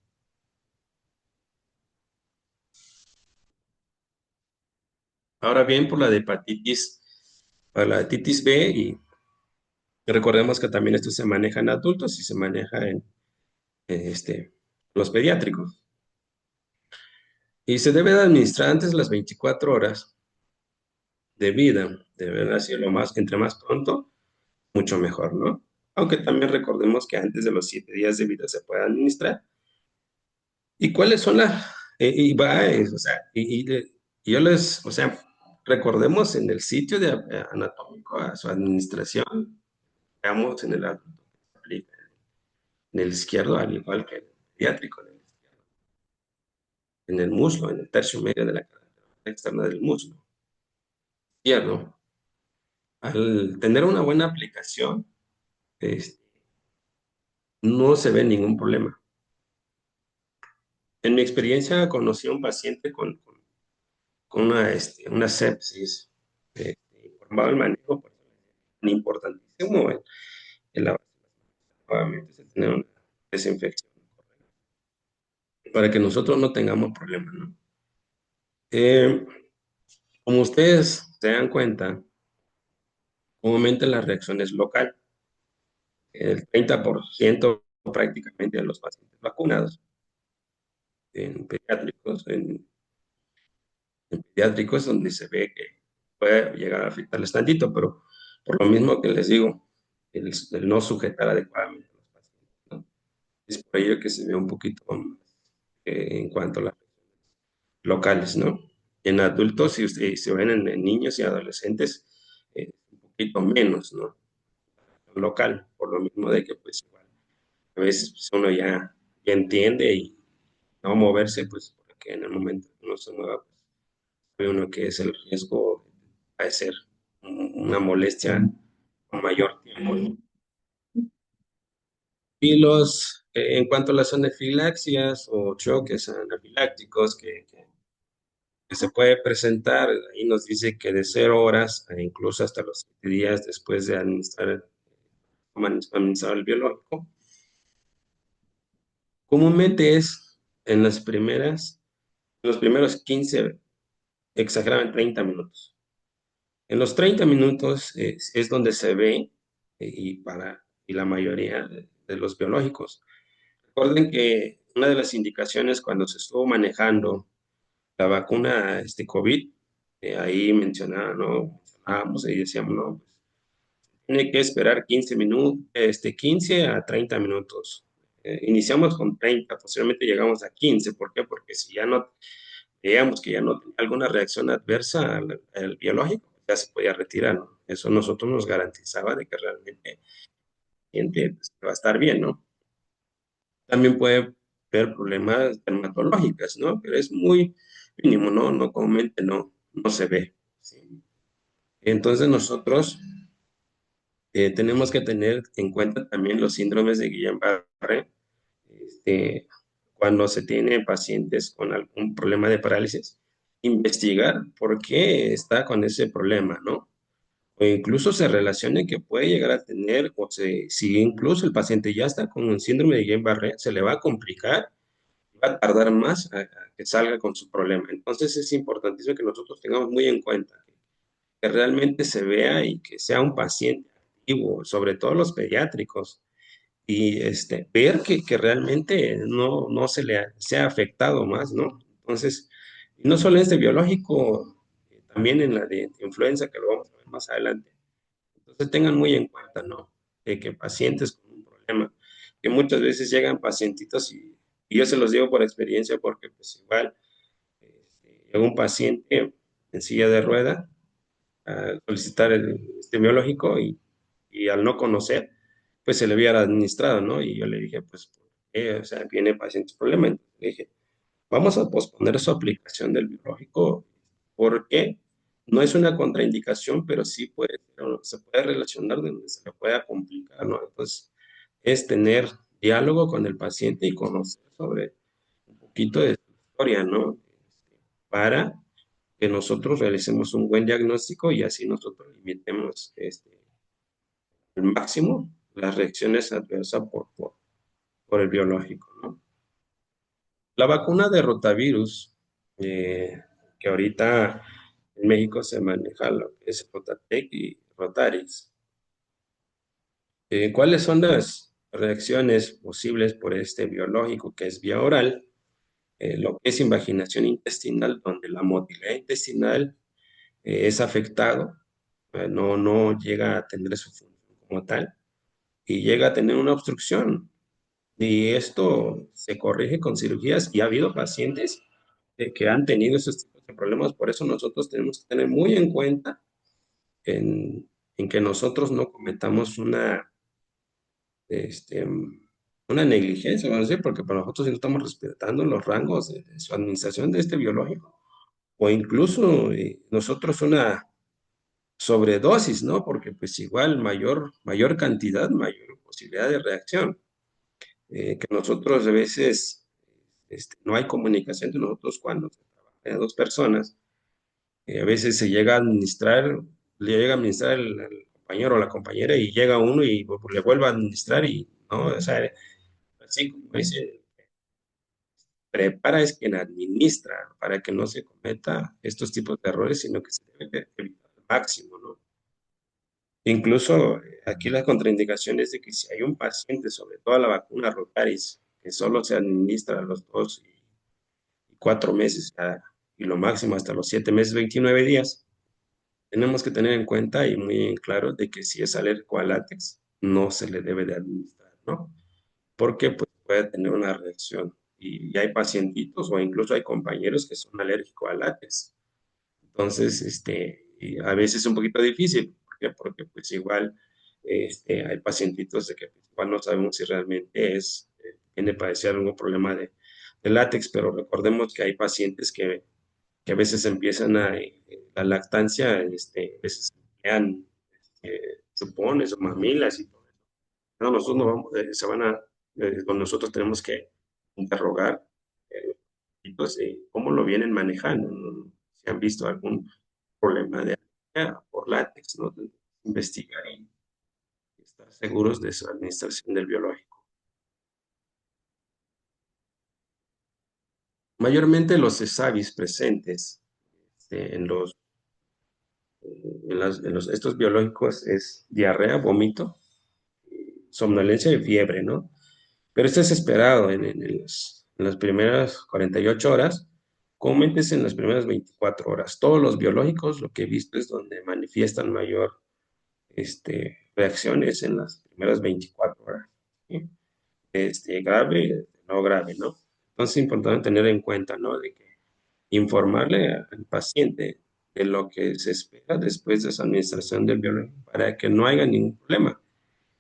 Ahora bien, por la de hepatitis, para la hepatitis B, y recordemos que también esto se maneja en adultos y se maneja en los pediátricos. Y se debe de administrar antes de las 24 horas de vida, debe así lo más, entre más pronto, mucho mejor, ¿no? Aunque también recordemos que antes de los 7 días de vida se puede administrar. ¿Y cuáles son las, o sea, y yo les, o sea, recordemos en el sitio de anatómico a su administración, veamos en el adulto que se aplica, en el izquierdo, al igual que en el pediátrico, en el muslo, en el tercio medio de la cara externa del muslo izquierdo. Al tener una buena aplicación, este, no se ve ningún problema. En mi experiencia conocí a un paciente con una sepsis, informado el manejo, pues, importantísimo el avance, nuevamente, es el tener una desinfección para que nosotros no tengamos problemas, ¿no? Eh, Como ustedes se dan cuenta, comúnmente la reacción es local. El 30% prácticamente de los pacientes vacunados en pediátricos, en pediátricos donde se ve que puede llegar a afectarles tantito, pero por lo mismo que les digo, el no sujetar adecuadamente a los pacientes, ¿no? Es por ello que se ve un poquito más en cuanto a las locales, ¿no? En adultos, si ustedes se ven en niños y adolescentes, un poquito menos, ¿no? Local, por lo mismo de que pues igual, a veces pues, uno ya entiende y no moverse, pues porque en el momento que uno se mueva, pues ve uno que es el riesgo de ser una molestia con mayor tiempo, ¿no? Y en cuanto a las anafilaxias o choques anafilácticos que se puede presentar, ahí nos dice que de 0 horas e incluso hasta los 7 días después de administrar el biológico, comúnmente es en en los primeros 15, exageradamente 30 minutos. En los 30 minutos es donde se ve y la mayoría de los biológicos. Recuerden que una de las indicaciones cuando se estuvo manejando la vacuna COVID, ahí mencionábamos y decíamos, no, pues tiene que esperar 15 minutos, 15 a 30 minutos. Iniciamos con 30, posiblemente llegamos a 15. ¿Por qué? Porque si ya no, veíamos que ya no tenía alguna reacción adversa al biológico, ya se podía retirar, ¿no? Eso nosotros nos garantizaba de que realmente el paciente pues, va a estar bien, ¿no? También puede haber problemas dermatológicos, ¿no? Pero es muy mínimo, ¿no? No comúnmente no se ve, ¿sí? Entonces nosotros tenemos que tener en cuenta también los síndromes de Guillain-Barré, cuando se tiene pacientes con algún problema de parálisis, investigar por qué está con ese problema, ¿no? O incluso se relacione que puede llegar a tener, si incluso el paciente ya está con un síndrome de Guillain-Barré, se le va a complicar, va a tardar más a que salga con su problema. Entonces es importantísimo que nosotros tengamos muy en cuenta que realmente se vea y que sea un paciente activo, sobre todo los pediátricos, y ver que realmente no se le sea afectado más, ¿no? Entonces, y no solo en este biológico, también en la de influenza, que lo vamos a ver más adelante. Entonces, tengan muy en cuenta, ¿no? De que pacientes con un problema, que muchas veces llegan pacientitos y yo se los digo por experiencia, porque pues igual llegó un paciente en silla de rueda a solicitar este biológico y al no conocer, pues se le hubiera administrado, ¿no? Y yo le dije, pues, ¿por qué? O sea, tiene pacientes problemas. Entonces, le dije, vamos a posponer su aplicación del biológico porque no es una contraindicación, pero sí puede, se puede relacionar donde se le pueda complicar, ¿no? Entonces, es tener diálogo con el paciente y conocer sobre un poquito de su historia, ¿no? Para que nosotros realicemos un buen diagnóstico y así nosotros limitemos al máximo las reacciones adversas por el biológico, ¿no? La vacuna de rotavirus, que ahorita en México se maneja lo que es Rotatec y Rotarix. ¿Cuáles son las reacciones posibles por este biológico que es vía oral? Lo que es invaginación intestinal, donde la motilidad intestinal es afectado, no llega a tener su función como tal y llega a tener una obstrucción. Y esto se corrige con cirugías y ha habido pacientes que han tenido esos tipos de problemas. Por eso nosotros tenemos que tener muy en cuenta en que nosotros no cometamos este, una negligencia, vamos a decir, porque para nosotros sí no estamos respetando los rangos de su administración de este biológico. O incluso nosotros una sobredosis, ¿no? Porque pues igual mayor cantidad, mayor posibilidad de reacción. Que nosotros a veces no hay comunicación entre nosotros cuando se trabaja de dos personas. A veces se llega a administrar, le llega a administrar el compañero o la compañera y llega uno y pues, le vuelve a administrar y no, o sea, así como dice, prepara es quien administra para que no se cometa estos tipos de errores, sino que se debe de evitar al máximo, ¿no? Incluso aquí las contraindicaciones de que si hay un paciente, sobre todo la vacuna Rotaris, que solo se administra a los 2 y 4 meses y lo máximo hasta los 7 meses, 29 días, tenemos que tener en cuenta y muy claro de que si es alérgico al látex, no se le debe de administrar, ¿no? Porque pues, puede tener una reacción. Y hay pacientitos o incluso hay compañeros que son alérgicos al látex. Entonces, y a veces es un poquito difícil. ¿Por qué? Porque pues igual hay pacientitos de que pues, igual no sabemos si realmente tiene padecer algún problema de látex, pero recordemos que hay pacientes que a veces empiezan la lactancia, a veces emplean chupones o mamilas y todo eso. No, nosotros no vamos, nosotros tenemos que interrogar entonces, cómo lo vienen manejando, ¿no? Si han visto algún problema de alergia por látex, ¿no? Investigar y estar seguros de su administración del biológico. Mayormente los SAVIs presentes en estos biológicos es diarrea, vómito, somnolencia y fiebre, ¿no? Pero esto es esperado en las primeras 48 horas, comúnmente es en las primeras 24 horas. Todos los biológicos, lo que he visto es donde manifiestan mayor reacciones en las primeras 24 horas. ¿Sí? Grave, no grave, ¿no? Entonces es importante tener en cuenta, ¿no? De que informarle al paciente de lo que se espera después de esa administración del biológico para que no haya ningún problema.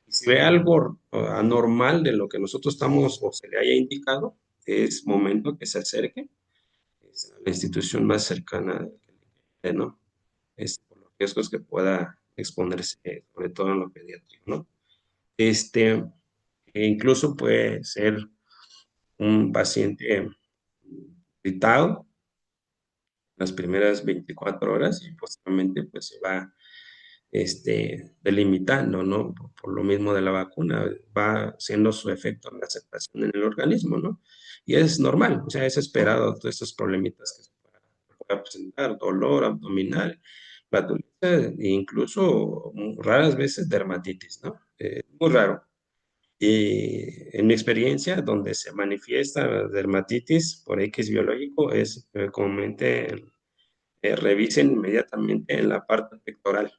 Y si ve algo anormal de lo que nosotros estamos o se le haya indicado, es momento que se acerque a la institución más cercana, ¿no? Por los riesgos que pueda exponerse, sobre todo en lo pediátrico, ¿no? E incluso puede ser un paciente irritado las primeras 24 horas y posteriormente pues se va delimitando, ¿no? Por lo mismo de la vacuna, va haciendo su efecto en la aceptación en el organismo, ¿no? Y es normal, o sea, es esperado todos estos problemitas que se pueda presentar, dolor abdominal, flatulencia e incluso raras veces dermatitis, ¿no? Muy raro. Y en mi experiencia, donde se manifiesta la dermatitis por X biológico, es comúnmente revisen inmediatamente en la parte pectoral.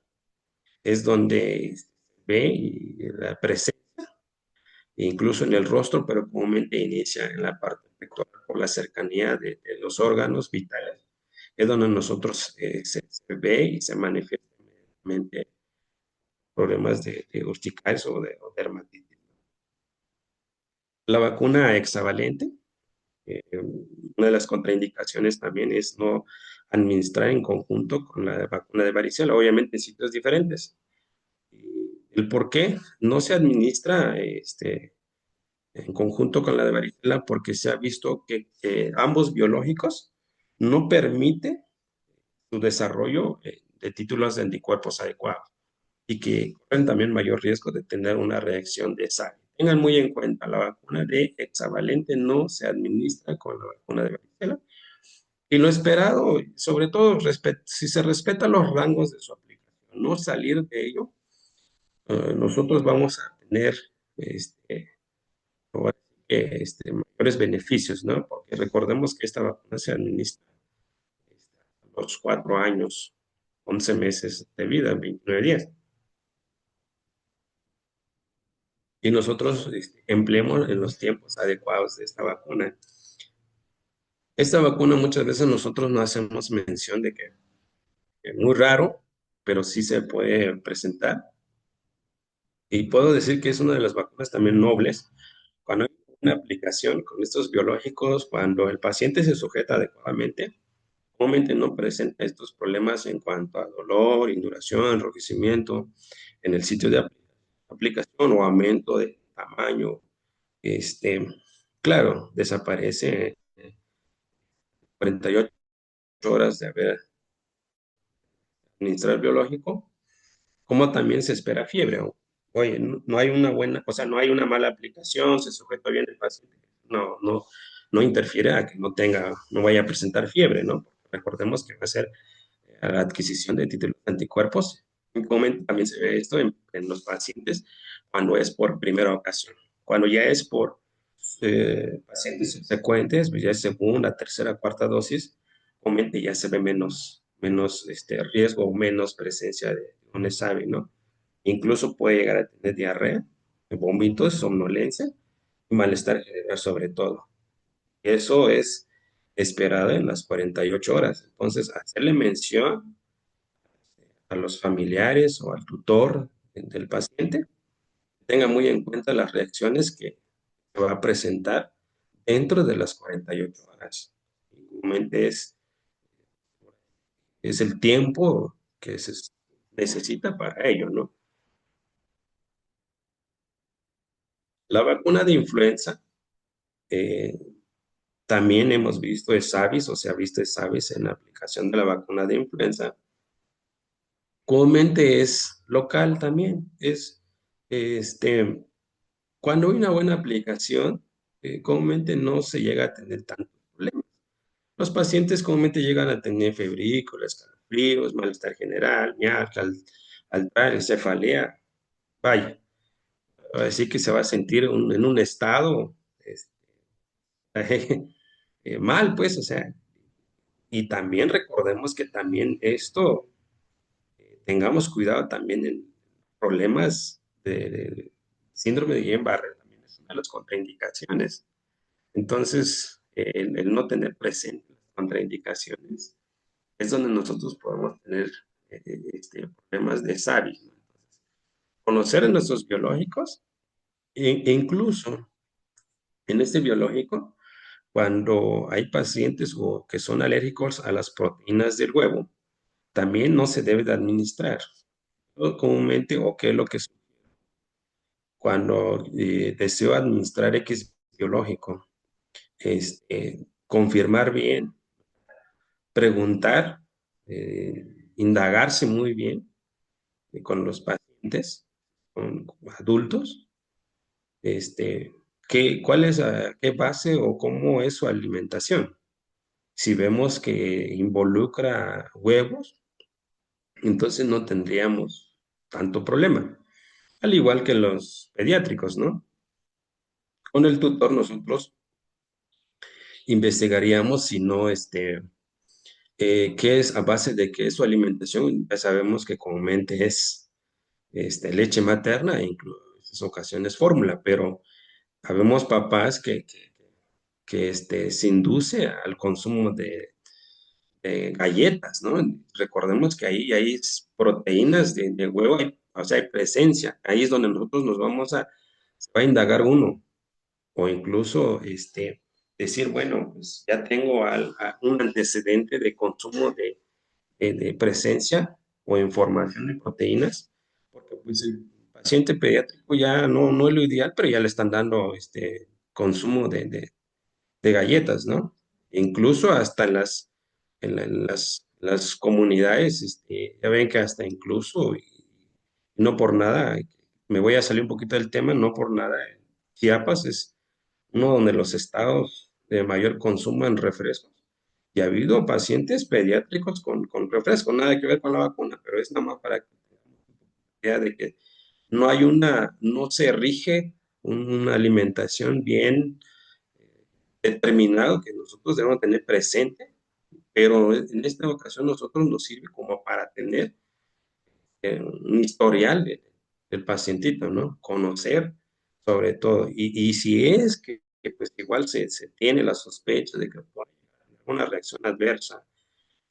Es donde se ve la presencia, incluso en el rostro, pero comúnmente inicia en la parte pectoral por la cercanía de los órganos vitales es donde nosotros se ve y se manifiesta inmediatamente problemas de urticarias o dermatitis. La vacuna hexavalente, una de las contraindicaciones también es no administrar en conjunto con la vacuna de varicela, obviamente en sitios diferentes. ¿El por qué no se administra en conjunto con la de varicela? Porque se ha visto que ambos biológicos no permite su desarrollo de títulos de anticuerpos adecuados y que corren también mayor riesgo de tener una reacción de sangre. Tengan muy en cuenta, la vacuna de hexavalente no se administra con la vacuna de varicela. Y lo esperado, sobre todo, si se respetan los rangos de su aplicación, no salir de ello, nosotros vamos a tener este, ahora sí mayores beneficios, ¿no? Porque recordemos que esta vacuna se administra a los 4 años, 11 meses de vida, 29 días. Y nosotros empleemos en los tiempos adecuados de esta vacuna. Esta vacuna muchas veces nosotros no hacemos mención de que es muy raro, pero sí se puede presentar. Y puedo decir que es una de las vacunas también nobles. Cuando hay una aplicación con estos biológicos, cuando el paciente se sujeta adecuadamente, comúnmente no presenta estos problemas en cuanto a dolor, induración, enrojecimiento en el sitio de aplicación o aumento de tamaño. Este, claro, desaparece 48 horas de haber administrado el biológico, como también se espera fiebre. Oye, no hay una buena, o sea, no hay una mala aplicación, se sujetó bien el paciente, no interfiere a que no vaya a presentar fiebre, ¿no? Recordemos que va a ser a la adquisición de títulos de anticuerpos. También se ve esto en los pacientes cuando es por primera ocasión. Cuando ya es por pacientes subsecuentes, pues ya es segunda, tercera, cuarta dosis, comúnmente ya se ve menos riesgo o menos presencia de un ESAVI, ¿no? Incluso puede llegar a tener diarrea, vómitos, somnolencia y malestar general sobre todo. Eso es esperado en las 48 horas. Entonces, hacerle mención a los familiares o al tutor del paciente, tenga muy en cuenta las reacciones que se va a presentar dentro de las 48 horas. Comúnmente es el tiempo que se necesita para ello, ¿no? La vacuna de influenza, eh, también hemos visto ESAVIS o se ha visto ESAVIS en la aplicación de la vacuna de influenza. Comúnmente es local también, este, cuando hay una buena aplicación, comúnmente no se llega a tener tantos problemas. Los pacientes comúnmente llegan a tener febrículas, escalofríos, malestar general, mialgia, cefalea. Vaya, así que se va a sentir en un estado mal, pues, o sea, y también recordemos que también esto, tengamos cuidado también en problemas de síndrome de Guillain-Barré, también es una de las contraindicaciones. Entonces, el no tener presente las contraindicaciones es donde nosotros podemos tener problemas de SARI, ¿no? Entonces, conocer a nuestros biológicos e incluso en este biológico, cuando hay pacientes o que son alérgicos a las proteínas del huevo, también no se debe de administrar. Comúnmente, o qué es lo que cuando deseo administrar X biológico, confirmar bien, preguntar, indagarse muy bien con los pacientes, con adultos, este, cuál es, qué base o cómo es su alimentación. Si vemos que involucra huevos, entonces no tendríamos tanto problema. Al igual que los pediátricos, ¿no? Con el tutor nosotros investigaríamos si no, qué es a base de qué es su alimentación. Ya sabemos que comúnmente es leche materna e incluso en esas ocasiones fórmula, pero habemos papás que se induce al consumo galletas, ¿no? Recordemos que ahí hay proteínas de huevo, o sea, hay presencia. Ahí es donde nosotros nos vamos se va a indagar uno, o incluso decir, bueno, pues ya tengo un antecedente de consumo de presencia o información de proteínas, porque pues el paciente pediátrico ya no es lo ideal, pero ya le están dando consumo de galletas, ¿no? Incluso hasta en las comunidades, ya ven que hasta incluso, y no por nada, me voy a salir un poquito del tema, no por nada, Chiapas es uno donde los estados de mayor consumo en refrescos. Y ha habido pacientes pediátricos con refresco, nada que ver con la vacuna, pero es nada más para que tengamos idea de que no se rige una alimentación bien determinado que nosotros debemos tener presente, pero en esta ocasión nosotros nos sirve como para tener un historial del pacientito, ¿no? Conocer sobre todo. Y si es que, pues igual se tiene la sospecha de que puede haber alguna reacción adversa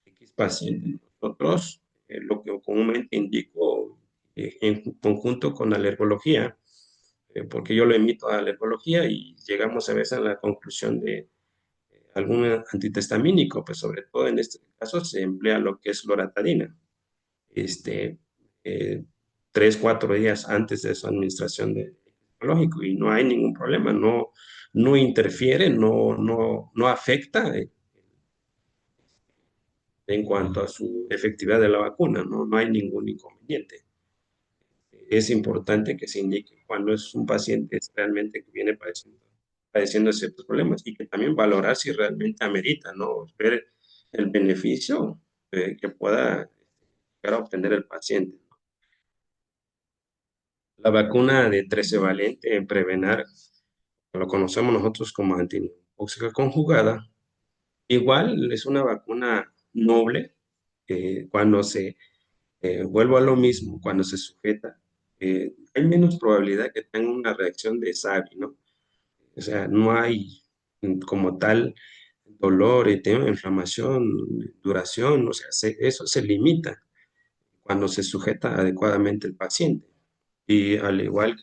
X paciente, nosotros lo que comúnmente indico en conjunto con la alergología, porque yo lo emito a alergología y llegamos a veces a la conclusión de algún antihistamínico, pues sobre todo en este caso se emplea lo que es loratadina, este, eh, 3, 4 días antes de su administración de biológico y no hay ningún problema, no interfiere, no afecta en cuanto a su efectividad de la vacuna, no hay ningún inconveniente. Es importante que se indique cuando es un paciente realmente que viene padeciendo ciertos problemas y que también valorar si realmente amerita, ¿no? Ver el beneficio que pueda llegar a obtener el paciente. La vacuna de 13 valente en Prevenar, lo conocemos nosotros como antineumóxica conjugada, igual es una vacuna noble cuando vuelvo a lo mismo, cuando se sujeta, hay menos probabilidad que tenga una reacción de SAVI, ¿no? O sea, no hay como tal dolor, tema, inflamación, duración, o sea, eso se limita cuando se sujeta adecuadamente el paciente. Y al igual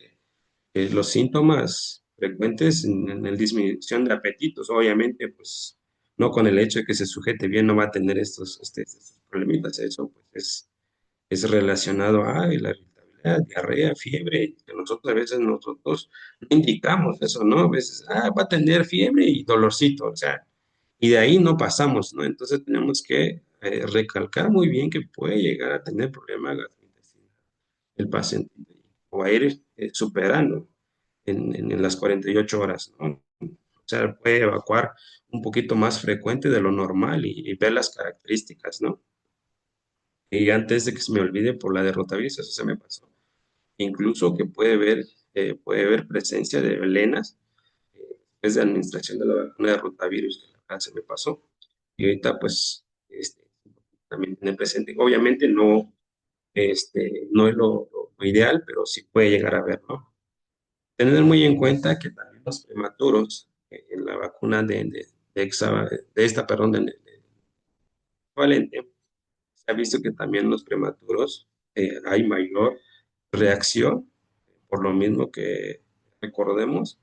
que los síntomas frecuentes en la disminución de apetitos, obviamente, pues no con el hecho de que se sujete bien no va a tener estos problemitas, eso pues es relacionado a la irritabilidad, diarrea, fiebre, que nosotros no indicamos eso, ¿no? A veces, va a tener fiebre y dolorcito, o sea, y de ahí no pasamos, ¿no? Entonces tenemos que recalcar muy bien que puede llegar a tener problemas gastrointestinales el paciente, o a ir superando en las 48 horas, ¿no? O sea, puede evacuar un poquito más frecuente de lo normal y ver las características, ¿no? Y antes de que se me olvide por la de rotavirus, eso se me pasó. Incluso que puede haber presencia de velenas desde la administración de la vacuna de rotavirus, que acá se me pasó. Y ahorita, pues, también tener presente, obviamente no es lo ideal, pero sí puede llegar a ver, ¿no? Tener muy en cuenta que también los prematuros en la vacuna de valente, se ha visto que también los prematuros hay mayor reacción, por lo mismo que recordemos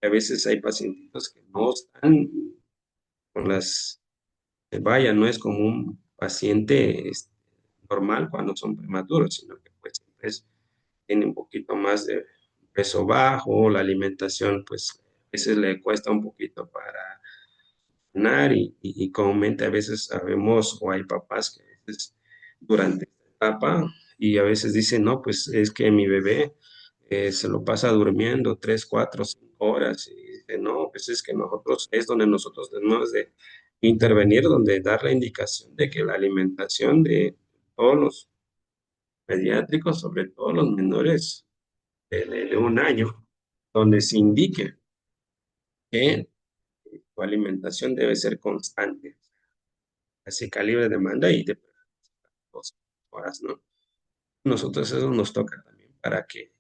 que a veces hay pacientitos que no están con vaya, no es como un paciente normal cuando son prematuros, sino que pues siempre tiene un poquito más de peso bajo, la alimentación pues a veces le cuesta un poquito para sanar y comúnmente a veces sabemos o hay papás que a veces durante esta etapa y a veces dicen, no, pues es que mi bebé se lo pasa durmiendo 3, 4, 5 horas y dice, no, pues es que es donde nosotros tenemos de intervenir, donde dar la indicación de que la alimentación de todos los pediátricos, sobre todo los menores de 1 año, donde se indique que tu alimentación debe ser constante, ese calibre de demanda y de 2 horas, ¿no? Nosotros eso nos toca también para que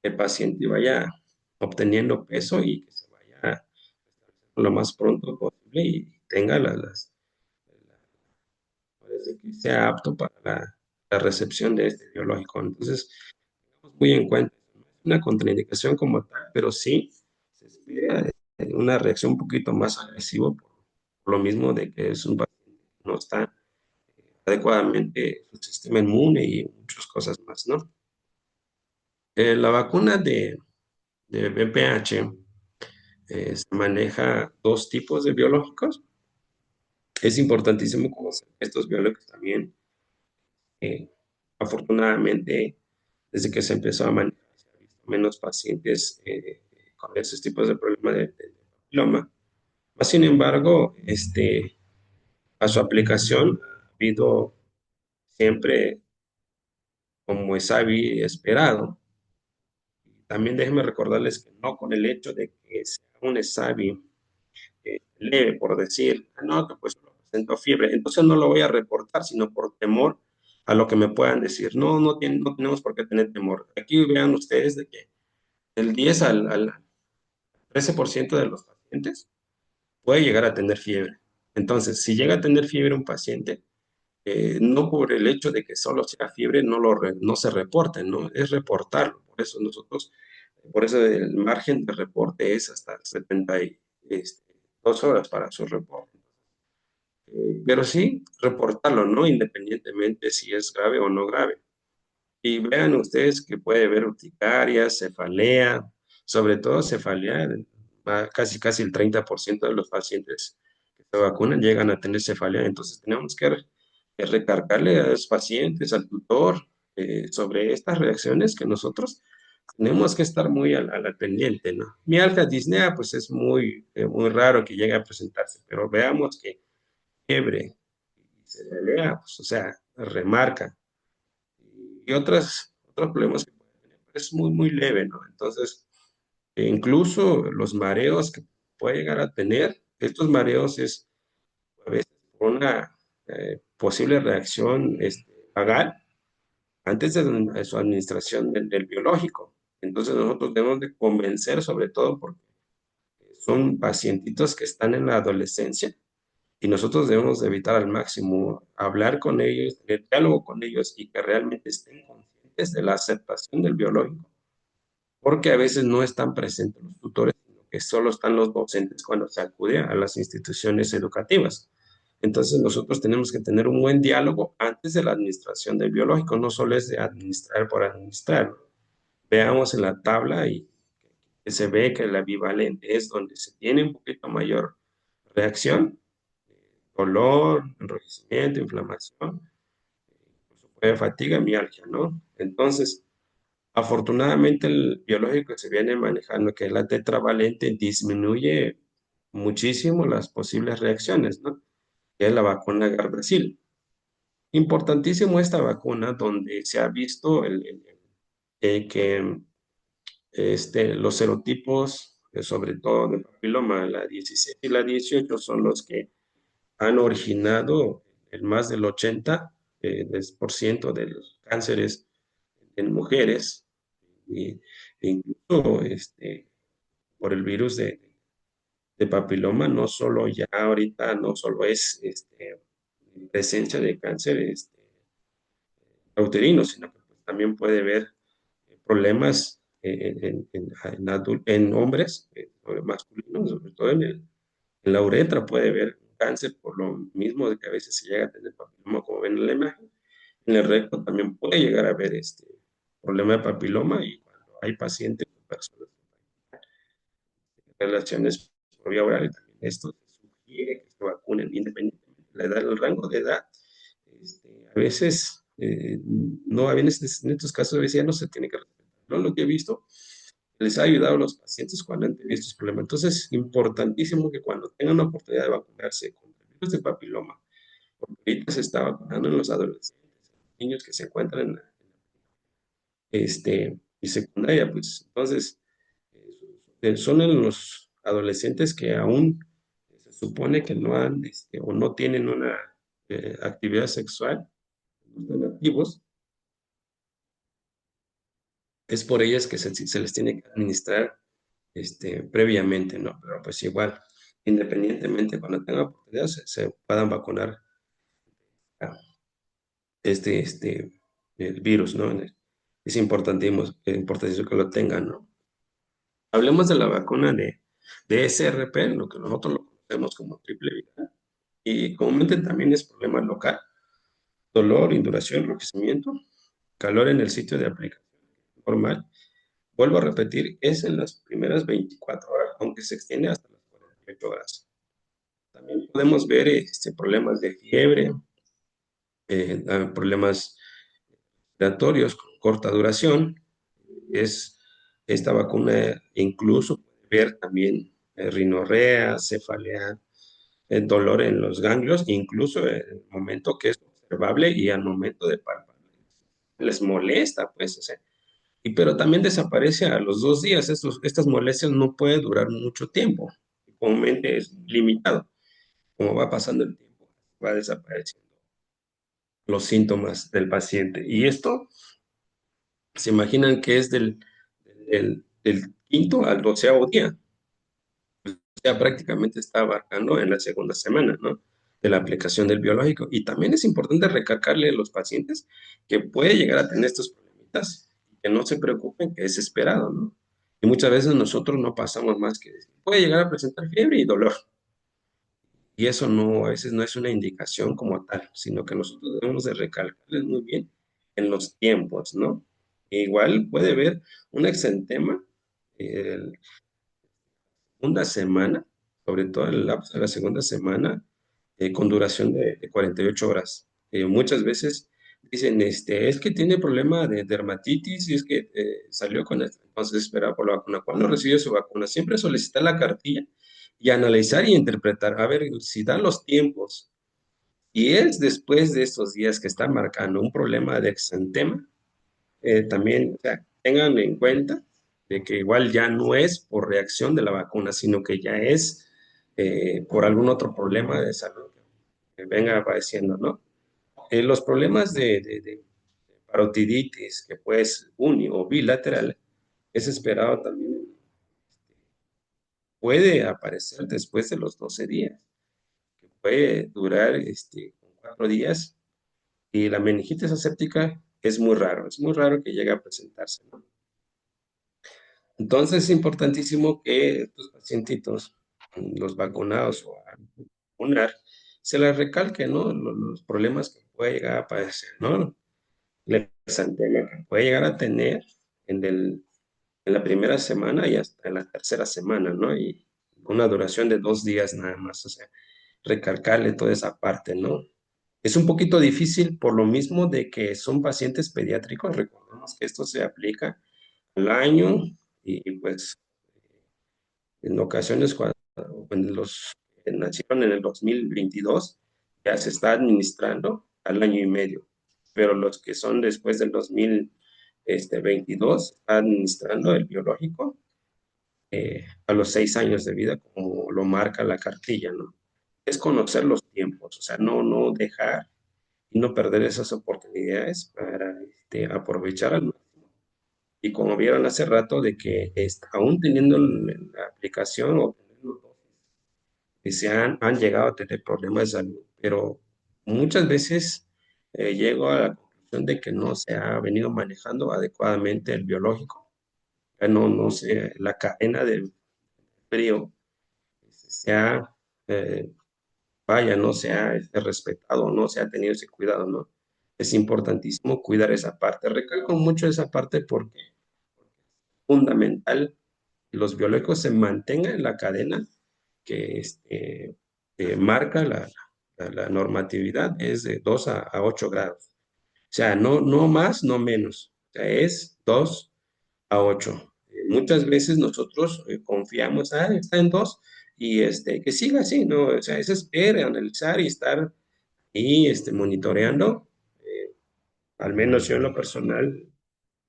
el paciente vaya obteniendo peso y que se vaya lo más pronto posible y tenga de que sea apto para la recepción de este biológico. Entonces, tengamos muy en cuenta, no es una contraindicación como tal, pero sí se espera una reacción un poquito más agresiva por lo mismo de que es un paciente que no está adecuadamente su sistema inmune y muchas cosas más, ¿no? La vacuna de VPH se maneja dos tipos de biológicos. Es importantísimo conocer que estos biológicos también, eh, afortunadamente, desde que se empezó a manejar, se ha visto menos pacientes con esos tipos de problemas de papiloma. Más sin embargo, a su aplicación ha habido siempre, como es sabido esperado. También déjenme recordarles que no con el hecho de que sea un SAVI leve, por decir, "Ah, no, que pues solo presento fiebre, entonces no lo voy a reportar, sino por temor a lo que me puedan decir. No, no tenemos por qué tener temor. Aquí vean ustedes de que el 10 al 13% de los pacientes puede llegar a tener fiebre. Entonces, si llega a tener fiebre un paciente, no por el hecho de que solo sea fiebre, no se reporte, ¿no? Es reportarlo. Por eso el margen de reporte es hasta 72 horas para su reporte. Pero sí, reportarlo, ¿no? Independientemente si es grave o no grave. Y vean ustedes que puede haber urticaria, cefalea, sobre todo cefalea, casi el 30% de los pacientes que se vacunan llegan a tener cefalea. Entonces tenemos que recargarle a los pacientes, al tutor, sobre estas reacciones que nosotros tenemos que estar muy al pendiente, ¿no? Mialgia disnea, pues es muy raro que llegue a presentarse, pero veamos que fiebre y cefalea, pues, o sea, remarca y otros problemas que puede tener, pero es muy leve, ¿no? Entonces, incluso los mareos que puede llegar a tener, estos mareos es a veces por una posible reacción vagal antes de su administración del biológico. Entonces nosotros debemos de convencer, sobre todo porque son pacientitos que están en la adolescencia y nosotros debemos de evitar al máximo hablar con ellos, tener diálogo con ellos y que realmente estén conscientes de la aceptación del biológico, porque a veces no están presentes los tutores, sino que solo están los docentes cuando se acude a las instituciones educativas. Entonces nosotros tenemos que tener un buen diálogo antes de la administración del biológico, no solo es de administrar por administrar. Veamos en la tabla y que se ve que el bivalente es donde se tiene un poquito mayor reacción, dolor, enrojecimiento, inflamación, incluso puede fatiga, mialgia, ¿no? Entonces, afortunadamente el biológico que se viene manejando, que es la tetravalente, disminuye muchísimo las posibles reacciones, ¿no? Que es la vacuna Gardasil. Importantísimo esta vacuna donde se ha visto que los serotipos, sobre todo de papiloma, la 16 y la 18, son los que han originado el más del 80% de los cánceres en mujeres, y, e incluso por el virus de papiloma, no solo ya ahorita, no solo es presencia de cáncer uterino, sino que pues, también puede haber problemas en hombres masculinos, sobre todo en la uretra puede haber cáncer por lo mismo de que a veces se llega a tener papiloma, como ven en la imagen. En el recto también puede llegar a haber problema de papiloma y cuando hay pacientes o personas en relaciones por vía oral, también esto se sugiere que se vacunen independientemente de la edad, el rango de edad. A veces, no, a veces en estos casos a veces ya no se tiene que respetar. ¿No? Lo que he visto les ha ayudado a los pacientes cuando han tenido estos problemas. Entonces, es importantísimo que cuando tengan la oportunidad de vacunarse contra el virus de papiloma, porque ahorita se está vacunando en los adolescentes, en los niños que se encuentran en secundaria, pues entonces son en los adolescentes que aún se supone que no han o no tienen una actividad sexual, no están activos, es por ellas que se les tiene que administrar previamente, ¿no? Pero pues igual, independientemente, cuando tengan oportunidad, se puedan vacunar. este, el virus, ¿no? Es importantísimo que lo tengan, ¿no? Hablemos de la vacuna de SRP, lo que nosotros lo conocemos como triple viral, y comúnmente también es problema local, dolor, induración, enrojecimiento, calor en el sitio de aplicación normal. Vuelvo a repetir, es en las primeras 24 horas, aunque se extiende hasta las 48 horas. También podemos ver problemas de fiebre, problemas respiratorios con corta duración. Es, esta vacuna incluso puede ver también rinorrea, cefalea, dolor en los ganglios, incluso en el momento que es observable y al momento de palpar. Les molesta, pues, o sea, pero también desaparece a los 2 días. Estas molestias no pueden durar mucho tiempo. Comúnmente es limitado. Como va pasando el tiempo, va desapareciendo los síntomas del paciente. Y esto, se imaginan que es del quinto al 12.º día. O sea, prácticamente está abarcando en la segunda semana, ¿no? De la aplicación del biológico. Y también es importante recalcarle a los pacientes que puede llegar a tener estos problemitas, que no se preocupen, que es esperado, ¿no? Y muchas veces nosotros no pasamos más que decir, puede llegar a presentar fiebre y dolor. Y eso no, a veces no es una indicación como tal, sino que nosotros debemos de recalcarles muy bien en los tiempos, ¿no? E igual puede haber un exantema segunda semana, sobre todo en el lapso de la segunda semana, con duración de 48 horas. Muchas veces dicen, es que tiene problema de dermatitis y es que salió con esto, entonces espera por la vacuna. ¿Cuándo recibió su vacuna? Siempre solicitar la cartilla y analizar y interpretar, a ver si dan los tiempos. Y es después de estos días que está marcando un problema de exantema, también, o sea, tengan en cuenta de que igual ya no es por reacción de la vacuna, sino que ya es por algún otro problema de salud que venga apareciendo, ¿no? Los problemas de parotiditis, que puede ser uni o bilateral, es esperado también, puede aparecer después de los 12 días, que puede durar 4 días, y la meningitis aséptica es muy raro que llegue a presentarse, ¿no? Entonces es importantísimo que estos pacientitos, los vacunados o a vacunar, se les recalque, ¿no? Los problemas que puede llegar a padecer, ¿no? La exantema que puede llegar a tener en la primera semana y hasta en la tercera semana, ¿no? Y una duración de 2 días nada más, o sea, recalcarle toda esa parte, ¿no? Es un poquito difícil por lo mismo de que son pacientes pediátricos, recordemos que esto se aplica al año y pues en ocasiones, cuando los que nacieron en el 2022 ya se está administrando al año y medio, pero los que son después del 2022 está administrando el biológico a los 6 años de vida, como lo marca la cartilla, ¿no? Es conocer los tiempos, o sea, no dejar y no perder esas oportunidades para aprovechar al máximo. Y como vieron hace rato, de que aún teniendo la aplicación o teniendo dosis, que han llegado a tener problemas de salud, pero muchas veces llego a la conclusión de que no se ha venido manejando adecuadamente el biológico. No sé, la cadena del frío se ha, eh, vaya, no se ha respetado, no se ha tenido ese cuidado, ¿no? Es importantísimo cuidar esa parte. Recalco mucho esa parte porque es fundamental que los biológicos se mantengan en la cadena que marca la normatividad, es de 2 a 8 grados. O sea, no más, no menos. O sea, es 2 a 8. Muchas veces nosotros confiamos, está en 2 y que siga así, ¿no? O sea, es ver, analizar y estar ahí monitoreando. Al menos yo en lo personal,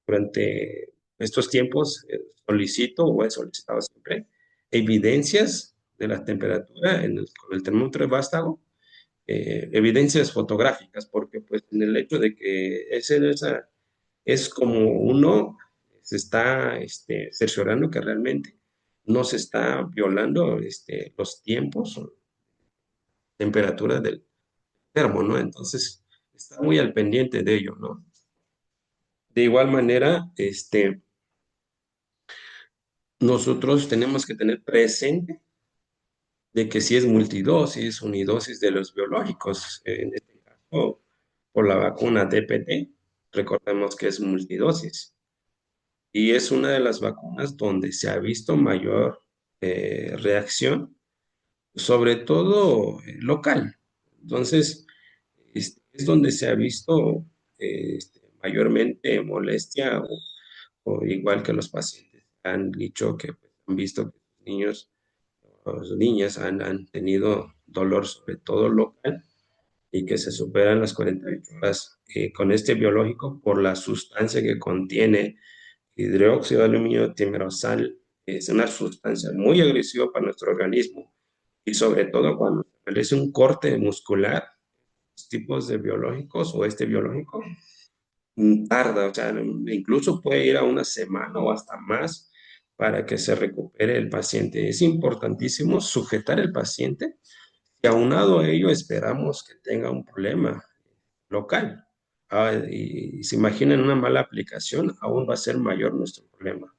durante estos tiempos, solicito o he solicitado siempre evidencias de la temperatura con el termómetro de vástago, evidencias fotográficas, porque pues en el hecho de que es como uno se está cerciorando que realmente no se está violando los tiempos o temperatura del termo, ¿no? Entonces, estar muy al pendiente de ello, ¿no? De igual manera, nosotros tenemos que tener presente de que si es multidosis, unidosis de los biológicos, en este caso, por la vacuna DPT, recordemos que es multidosis y es una de las vacunas donde se ha visto mayor reacción, sobre todo local. Entonces, es donde se ha visto mayormente molestia o igual que los pacientes han dicho que pues, han visto que los niños o las niñas han tenido dolor sobre todo local y que se superan las 48 horas con este biológico por la sustancia que contiene hidróxido de aluminio timerosal. Es una sustancia muy agresiva para nuestro organismo y sobre todo cuando se realiza un corte muscular, los tipos de biológicos o este biológico tarda, o sea, incluso puede ir a una semana o hasta más para que se recupere el paciente. Es importantísimo sujetar el paciente y aunado a ello esperamos que tenga un problema local. Y se imaginan una mala aplicación, aún va a ser mayor nuestro problema.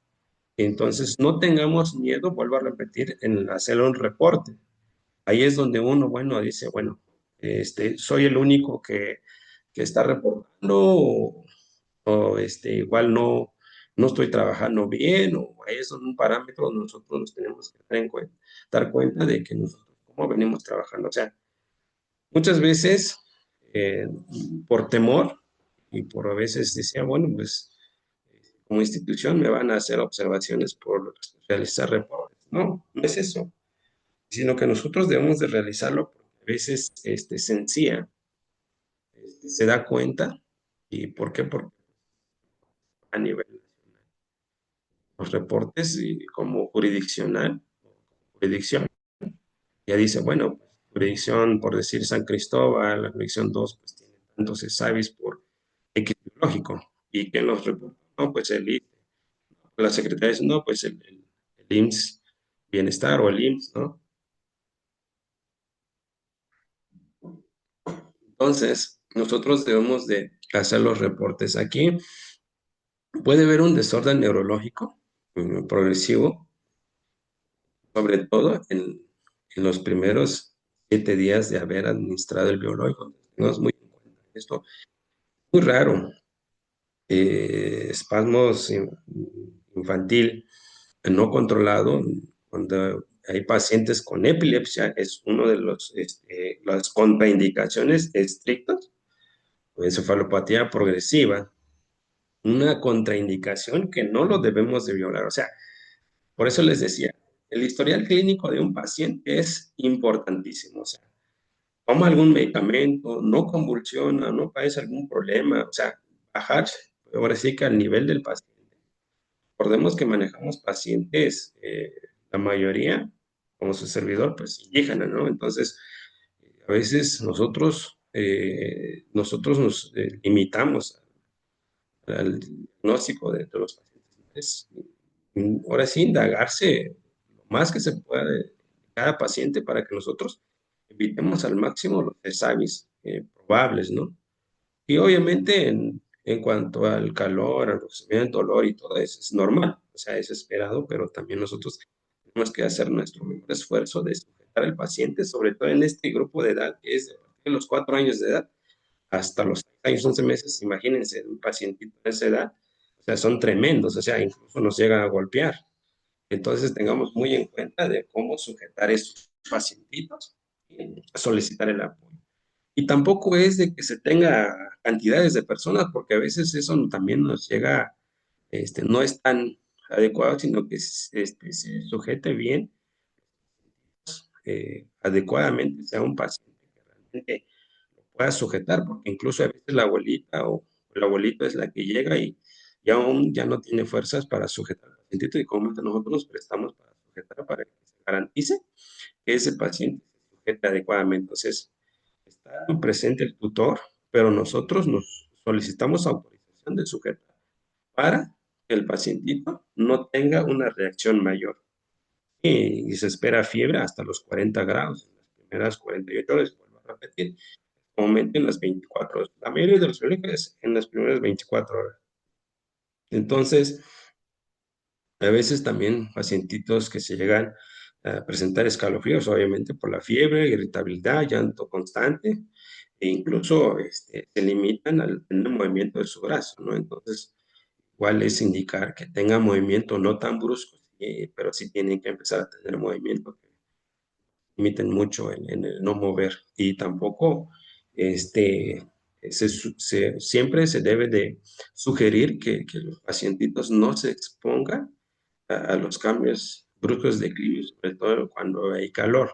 Entonces, no tengamos miedo, vuelvo a repetir, en hacer un reporte. Ahí es donde uno, bueno, dice, bueno, soy el único que está reportando o igual no estoy trabajando bien o ahí es un parámetro nosotros nos tenemos que dar cuenta de que nosotros cómo venimos trabajando. O sea, muchas veces eh, por temor y por a veces decía, bueno, pues como institución me van a hacer observaciones por realizar reportes. No, no es eso, sino que nosotros debemos de realizarlo porque a veces sencilla se da cuenta. ¿Y por qué? Porque a nivel nacional, los reportes y como jurisdicción, ya dice, bueno, pues, jurisdicción, por decir San Cristóbal, la jurisdicción 2 pues tiene tantos ESAVIS por X biológico. ¿Y quién los reporta? No, pues el ISSSTE. La secretaria dice, no, pues el IMSS Bienestar o el IMSS, ¿no? Entonces, nosotros debemos de hacer los reportes aquí. Puede haber un desorden neurológico progresivo, sobre todo en los primeros 7 días de haber administrado el biológico. Tenemos muy en cuenta esto. Muy raro. Espasmos infantil no controlado, cuando hay pacientes con epilepsia, es uno de las contraindicaciones estrictas, o encefalopatía progresiva, una contraindicación que no lo debemos de violar. O sea, por eso les decía, el historial clínico de un paciente es importantísimo. O sea, toma algún medicamento, no convulsiona, no padece algún problema, o sea, bajar ahora sí que al nivel del paciente. Recordemos que manejamos pacientes, la mayoría, como su servidor, pues indígena, ¿no? Entonces, a veces nosotros nos limitamos al diagnóstico de los pacientes. Ahora sí, indagarse lo más que se pueda de cada paciente para que nosotros evitemos al máximo los desavis probables, ¿no? Y obviamente en cuanto al calor, al procesamiento, dolor y todo eso, es normal, o sea, es esperado, pero también nosotros tenemos que hacer nuestro mejor esfuerzo de sujetar al paciente, sobre todo en este grupo de edad, que es de partir de los 4 años de edad hasta los 6 años, 11 meses, imagínense, un pacientito de esa edad, o sea, son tremendos, o sea, incluso nos llegan a golpear. Entonces, tengamos muy en cuenta de cómo sujetar a estos pacientitos y solicitar el apoyo. Y tampoco es de que se tenga cantidades de personas, porque a veces eso también nos llega, no es tan adecuado, sino que se sujete bien, adecuadamente, sea un paciente que realmente lo pueda sujetar, porque incluso a veces la abuelita o el abuelito es la que llega y aún ya no tiene fuerzas para sujetar al pacientito y como nosotros nos prestamos para sujetar, para que se garantice que ese paciente se sujete adecuadamente. Entonces, está presente el tutor, pero nosotros nos solicitamos autorización del sujeto para que el pacientito no tenga una reacción mayor. Y se espera fiebre hasta los 40 grados, en las primeras 48 horas, vuelvo a repetir, comúnmente en las 24 horas. La mayoría de los biológicos es en las primeras 24 horas. Entonces, a veces también pacientitos que se llegan a presentar escalofríos, obviamente por la fiebre, irritabilidad, llanto constante, e incluso se limitan al tener movimiento de su brazo, ¿no? Entonces, igual es indicar que tenga movimiento no tan brusco, pero sí tienen que empezar a tener movimiento, que limiten mucho en el no mover. Y tampoco, este, siempre se debe de sugerir que los pacientitos no se expongan a los cambios bruscos de clima, sobre todo cuando hay calor.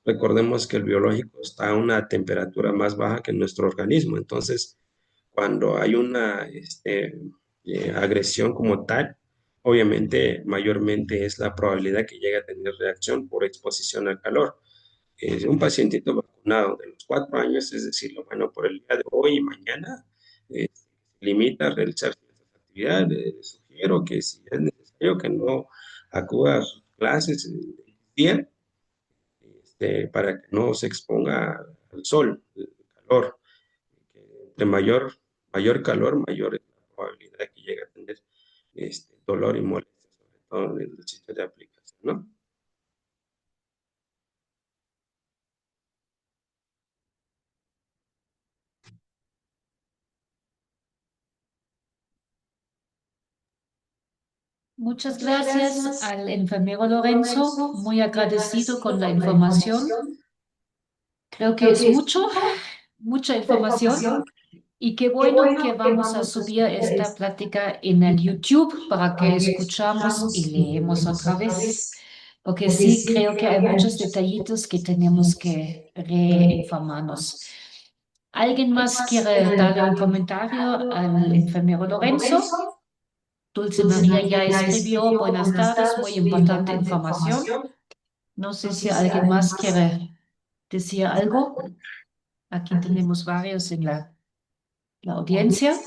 Recordemos que el biológico está a una temperatura más baja que nuestro organismo, entonces cuando hay una agresión como tal, obviamente mayormente es la probabilidad que llegue a tener reacción por exposición al calor. Un pacientito vacunado de los 4 años, es decir, lo bueno por el día de hoy y mañana, se limita a realizar ciertas actividades. Les sugiero que si es necesario que no acuda a sus clases el día, para que no se exponga al sol, el calor. Que entre mayor calor, mayor es la probabilidad de que llegue a tener dolor y molestia, sobre todo en el sitio de aplicación, ¿no? Muchas gracias al enfermero Lorenzo, muy agradecido con la información. Creo que es mucha información y qué bueno que vamos a subir esta plática en el YouTube para que escuchamos y leemos otra vez, porque sí creo que hay muchos detallitos que tenemos que reinformarnos. ¿Alguien más quiere darle un comentario al enfermero Lorenzo? Dulce María ya escribió, buenas tardes, muy importante información. No sé si alguien más quiere decir algo. Aquí tenemos varios en la audiencia.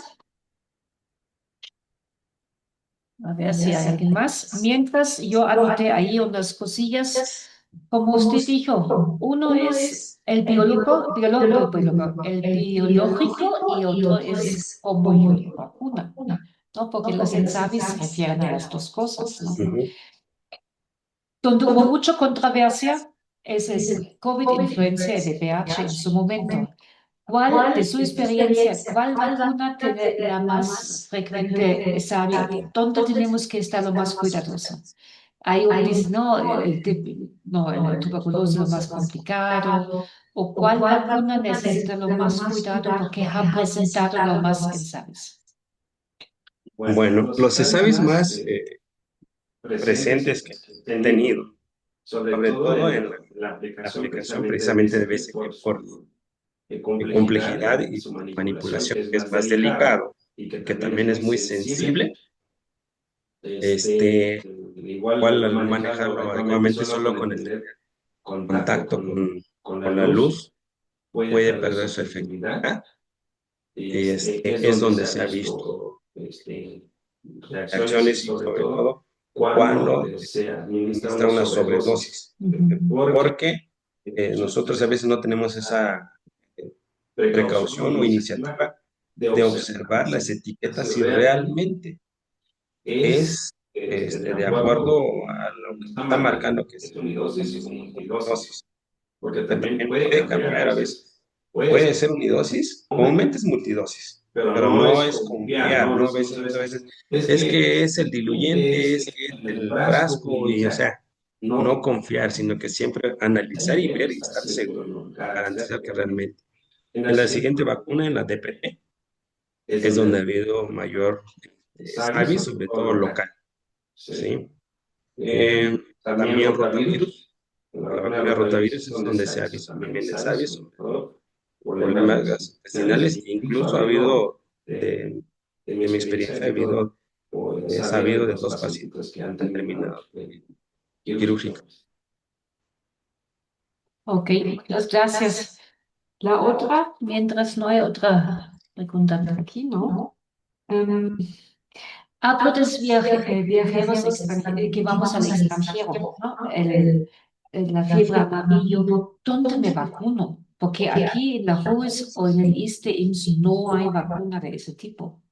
A ver si hay alguien más. Mientras yo anoté ahí unas cosillas, como usted dijo, uno es el el biológico y otro es como yo la vacuna, ¿no? Porque los ensabios se refieren a las dos cosas, ¿no? Ujú. Donde hubo mucha controversia es el COVID-influencia y VPH en su momento. ¿Cuál, de su experiencia, cuál vacuna tiene la más frecuente sabio? ¿Dónde tenemos que estar lo más cuidadoso? Hay un dice, no, no, el tuberculosis es lo más complicado. ¿O cuál vacuna necesita lo más cuidado porque ha presentado lo más ensayos? Bueno, los cesavis más presentes que he tenido, sobre todo en la aplicación precisamente de BCG por complejidad y manipulación, que es más delicado y que también es muy sensible, igual al manejarlo adecuadamente solo con el contacto con la luz puede perder su efectividad. Es donde se ha visto reacciones y sobre todo cuando está una sobredosis, porque nosotros a veces no tenemos esa precaución o iniciativa de observar las etiquetas si realmente es de acuerdo a lo que está marcando que es unidosis o multidosis, porque también puede cambiar a veces. Puede ser unidosis, comúnmente es multidosis, pero no es confiar, ¿no? A veces, muchas veces es que es el diluyente, es que es el frasco, y o sea, no confiar, sino que siempre analizar y ver y estar seguro, ¿no? Garantizar que realmente. En la siguiente vacuna, en la DPT, es donde ha habido mayor SAVI, sobre todo local, ¿sí? También rotavirus, la vacuna de rotavirus es donde se ha visto también SAVI, sobre todo problemas gastrointestinales, e incluso ha habido, de mi experiencia, ha habido sabido de 2 pacientes que han terminado quirúrgicamente. Ok, muchas gracias. La otra, mientras no hay otra pregunta por aquí, ¿no? Em, hablo de viajeros que vamos al extranjero, ¿no? La fiebre amarillo, ¿dónde me vacuno? Porque aquí en la JOES o en el ISSSTE-IMSS no hay vacuna de ese tipo.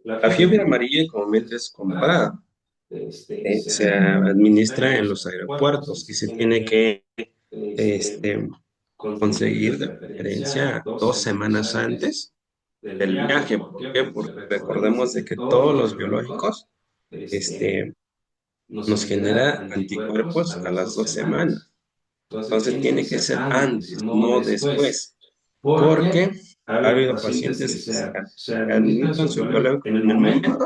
La fiebre amarilla comúnmente es comprada, se administra en los aeropuertos y se tiene que este, conseguir de preferencia 2 semanas antes del viaje. ¿Por qué? Porque recordemos de que todos los biológicos nos genera anticuerpos a las 2 semanas. Entonces tiene que ser antes, no después, porque ha habido pacientes que se administran su biológico en el momento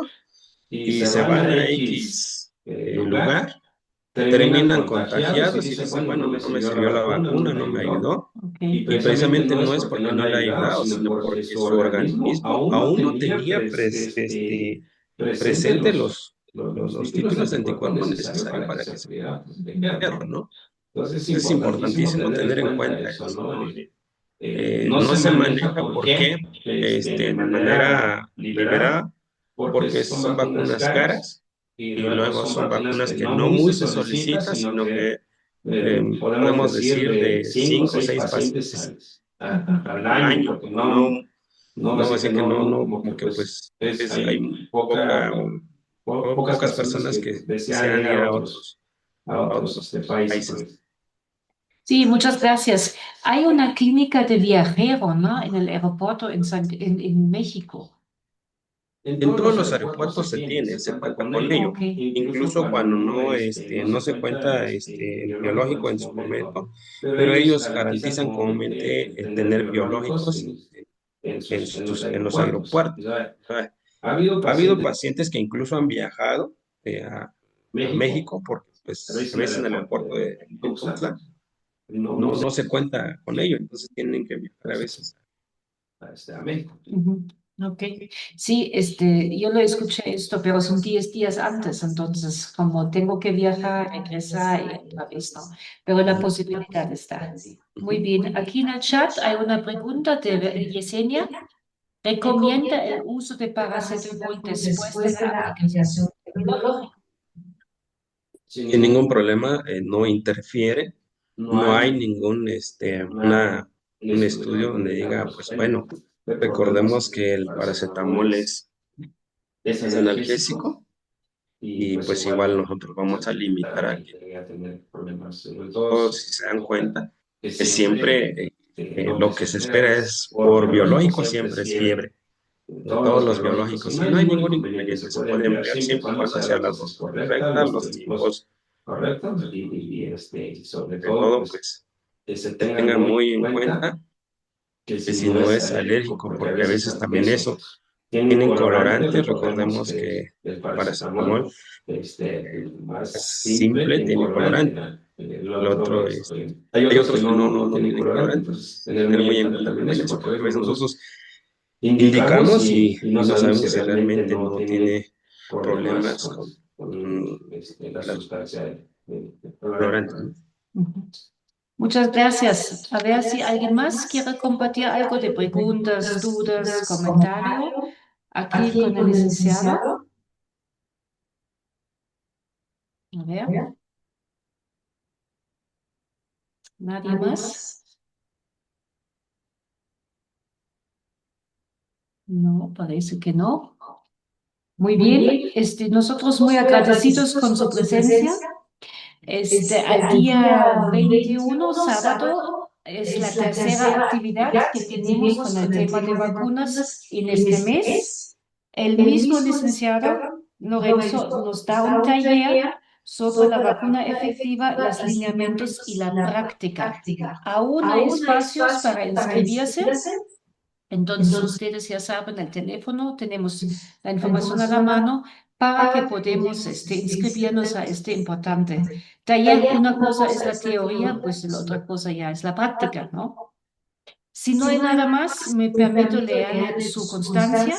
y se van a X lugar, terminan contagiados y dicen, bueno, no me sirvió la vacuna, no me ayudó. Okay. Y precisamente no es porque no le ha ayudado, sino porque su organismo aún no tenía presente los títulos de anticuerpos necesarios para que se pudiera, ¿no? Entonces es importantísimo tener en cuenta eso, ¿no? No se maneja por qué de manera liberada, porque son vacunas caras y luego son vacunas que no muy se solicitan, sino que podemos decir de 5 o 6 pacientes al año, porque no va a decir que no, como que pues hay pocas personas que desean ir a otros países. Sí, muchas gracias. Hay una clínica de viajero, ¿no? En el aeropuerto en México. En todos los aeropuertos se cuenta con ello. Ok. Incluso cuando no se cuenta el biológico en su momento, pero ellos garantizan comúnmente tener biológicos en los aeropuertos. Ha habido pacientes que incluso han viajado a México porque pues, a veces en el aeropuerto de Tuxtla no se cuenta con ello, entonces tienen que viajar a veces a México. Ujú. Ok, sí, yo lo escuché esto, pero son 10 días antes, entonces como tengo que viajar, regresar y otra vez, ¿no? Pero la posibilidad está. Muy bien, aquí en el chat hay una pregunta de Yesenia. ¿Recomienda el uso de paracetamol después de la aplicación del biológico? Sin ningún problema, no interfiere, no hay un estudio donde diga, pues bueno, recordemos que el paracetamol es analgésico y pues igual nosotros vamos a limitar a que tener problemas. Sobre todo si se dan cuenta que siempre lo que se espera es por biológico, siempre es fiebre. De todos los biológicos, y no hay ningún inconveniente, se puede emplear siempre y cuando sean las dosis correctas, los tiempos correctos y sobre todo, pues, se tenga muy en cuenta que si no es alérgico, porque a veces también eso, tienen colorantes, recordemos que el paracetamol más simple tiene colorante. El otro, hay otros que no tienen colorante, entonces tener muy en cuenta también eso, porque a veces nosotros indicamos y no sabemos si realmente no tiene problemas con la sustancia de colorante, ¿no? Ujú. Muchas gracias. A ver si alguien más quiere compartir algo de preguntas, dudas, comentario. Aquí con el licenciado. A ver. ¿Nadie más? No, parece que no. Muy bien. Nosotros muy agradecidos con su presencia. Al día 21, sábado, es la tercera actividad que tenemos con el tema de vacunas en este mes. El mismo licenciado Lorenzo nos da un taller sobre la vacuna efectiva, los lineamientos y la práctica. Aún hay espacios para inscribirse. Entonces, ustedes ya saben, el teléfono, tenemos la información a la mano para que podamos inscribirnos a este importante taller. Una cosa es la teoría, pues la otra cosa ya es la práctica, ¿no? Si no hay nada más, me permito leerle su constancia.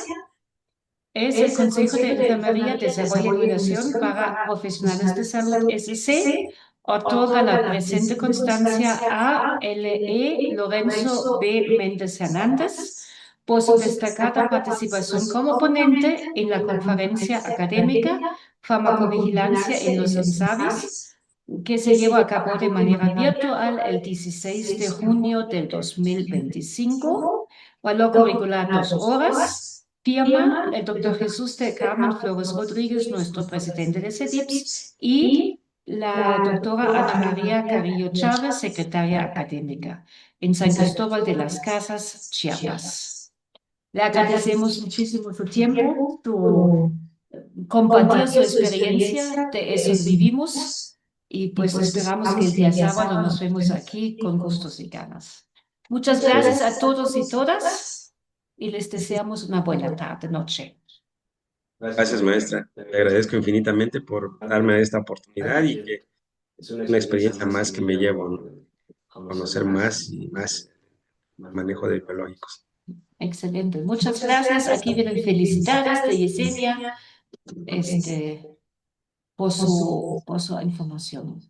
Es el Consejo de Enfermería, Desarrollo y Innovación para Profesionales de Salud, SC. Otorga la presente constancia a L.E. Lorenzo B. Méndez Hernández por su destacada participación como ponente en la conferencia académica Farmacovigilancia en los INSABIs, que se lleva a cabo de manera virtual el 16 de junio del 2025. Valor curricular 2 horas. Firma el doctor Jesús de Carmen Flores Rodríguez, nuestro presidente de CEDIPS, y la doctora Ana María Carrillo Chávez, secretaria académica, en San Cristóbal de las Casas, Chiapas. Le agradecemos muchísimo su tiempo, su compartir su experiencia, de eso vivimos, y pues esperamos que el día sábado nos vemos aquí con gustos y ganas. Muchas gracias a todos y todas y les deseamos una buena tarde, noche. Gracias, maestra. Le agradezco infinitamente por darme esta oportunidad y que es una experiencia más que me llevo, ¿no? A conocer más y más manejo de biológicos. Excelente, muchas gracias. Aquí vienen felicidades de Yesenia por su información.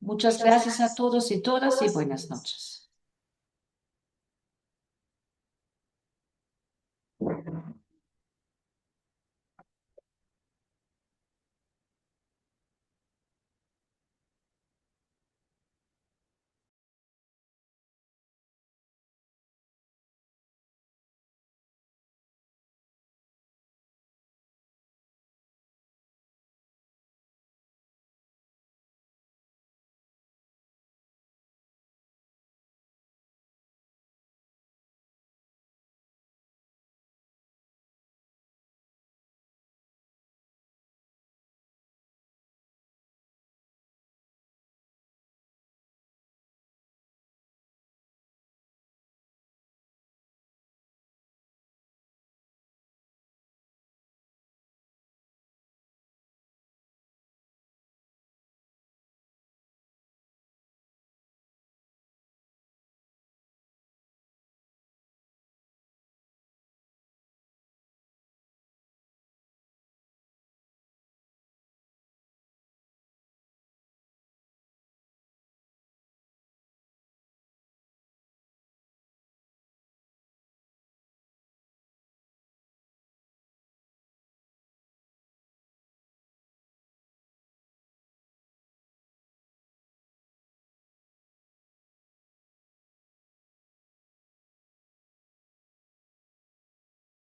Muchas gracias a todos y todas y buenas noches.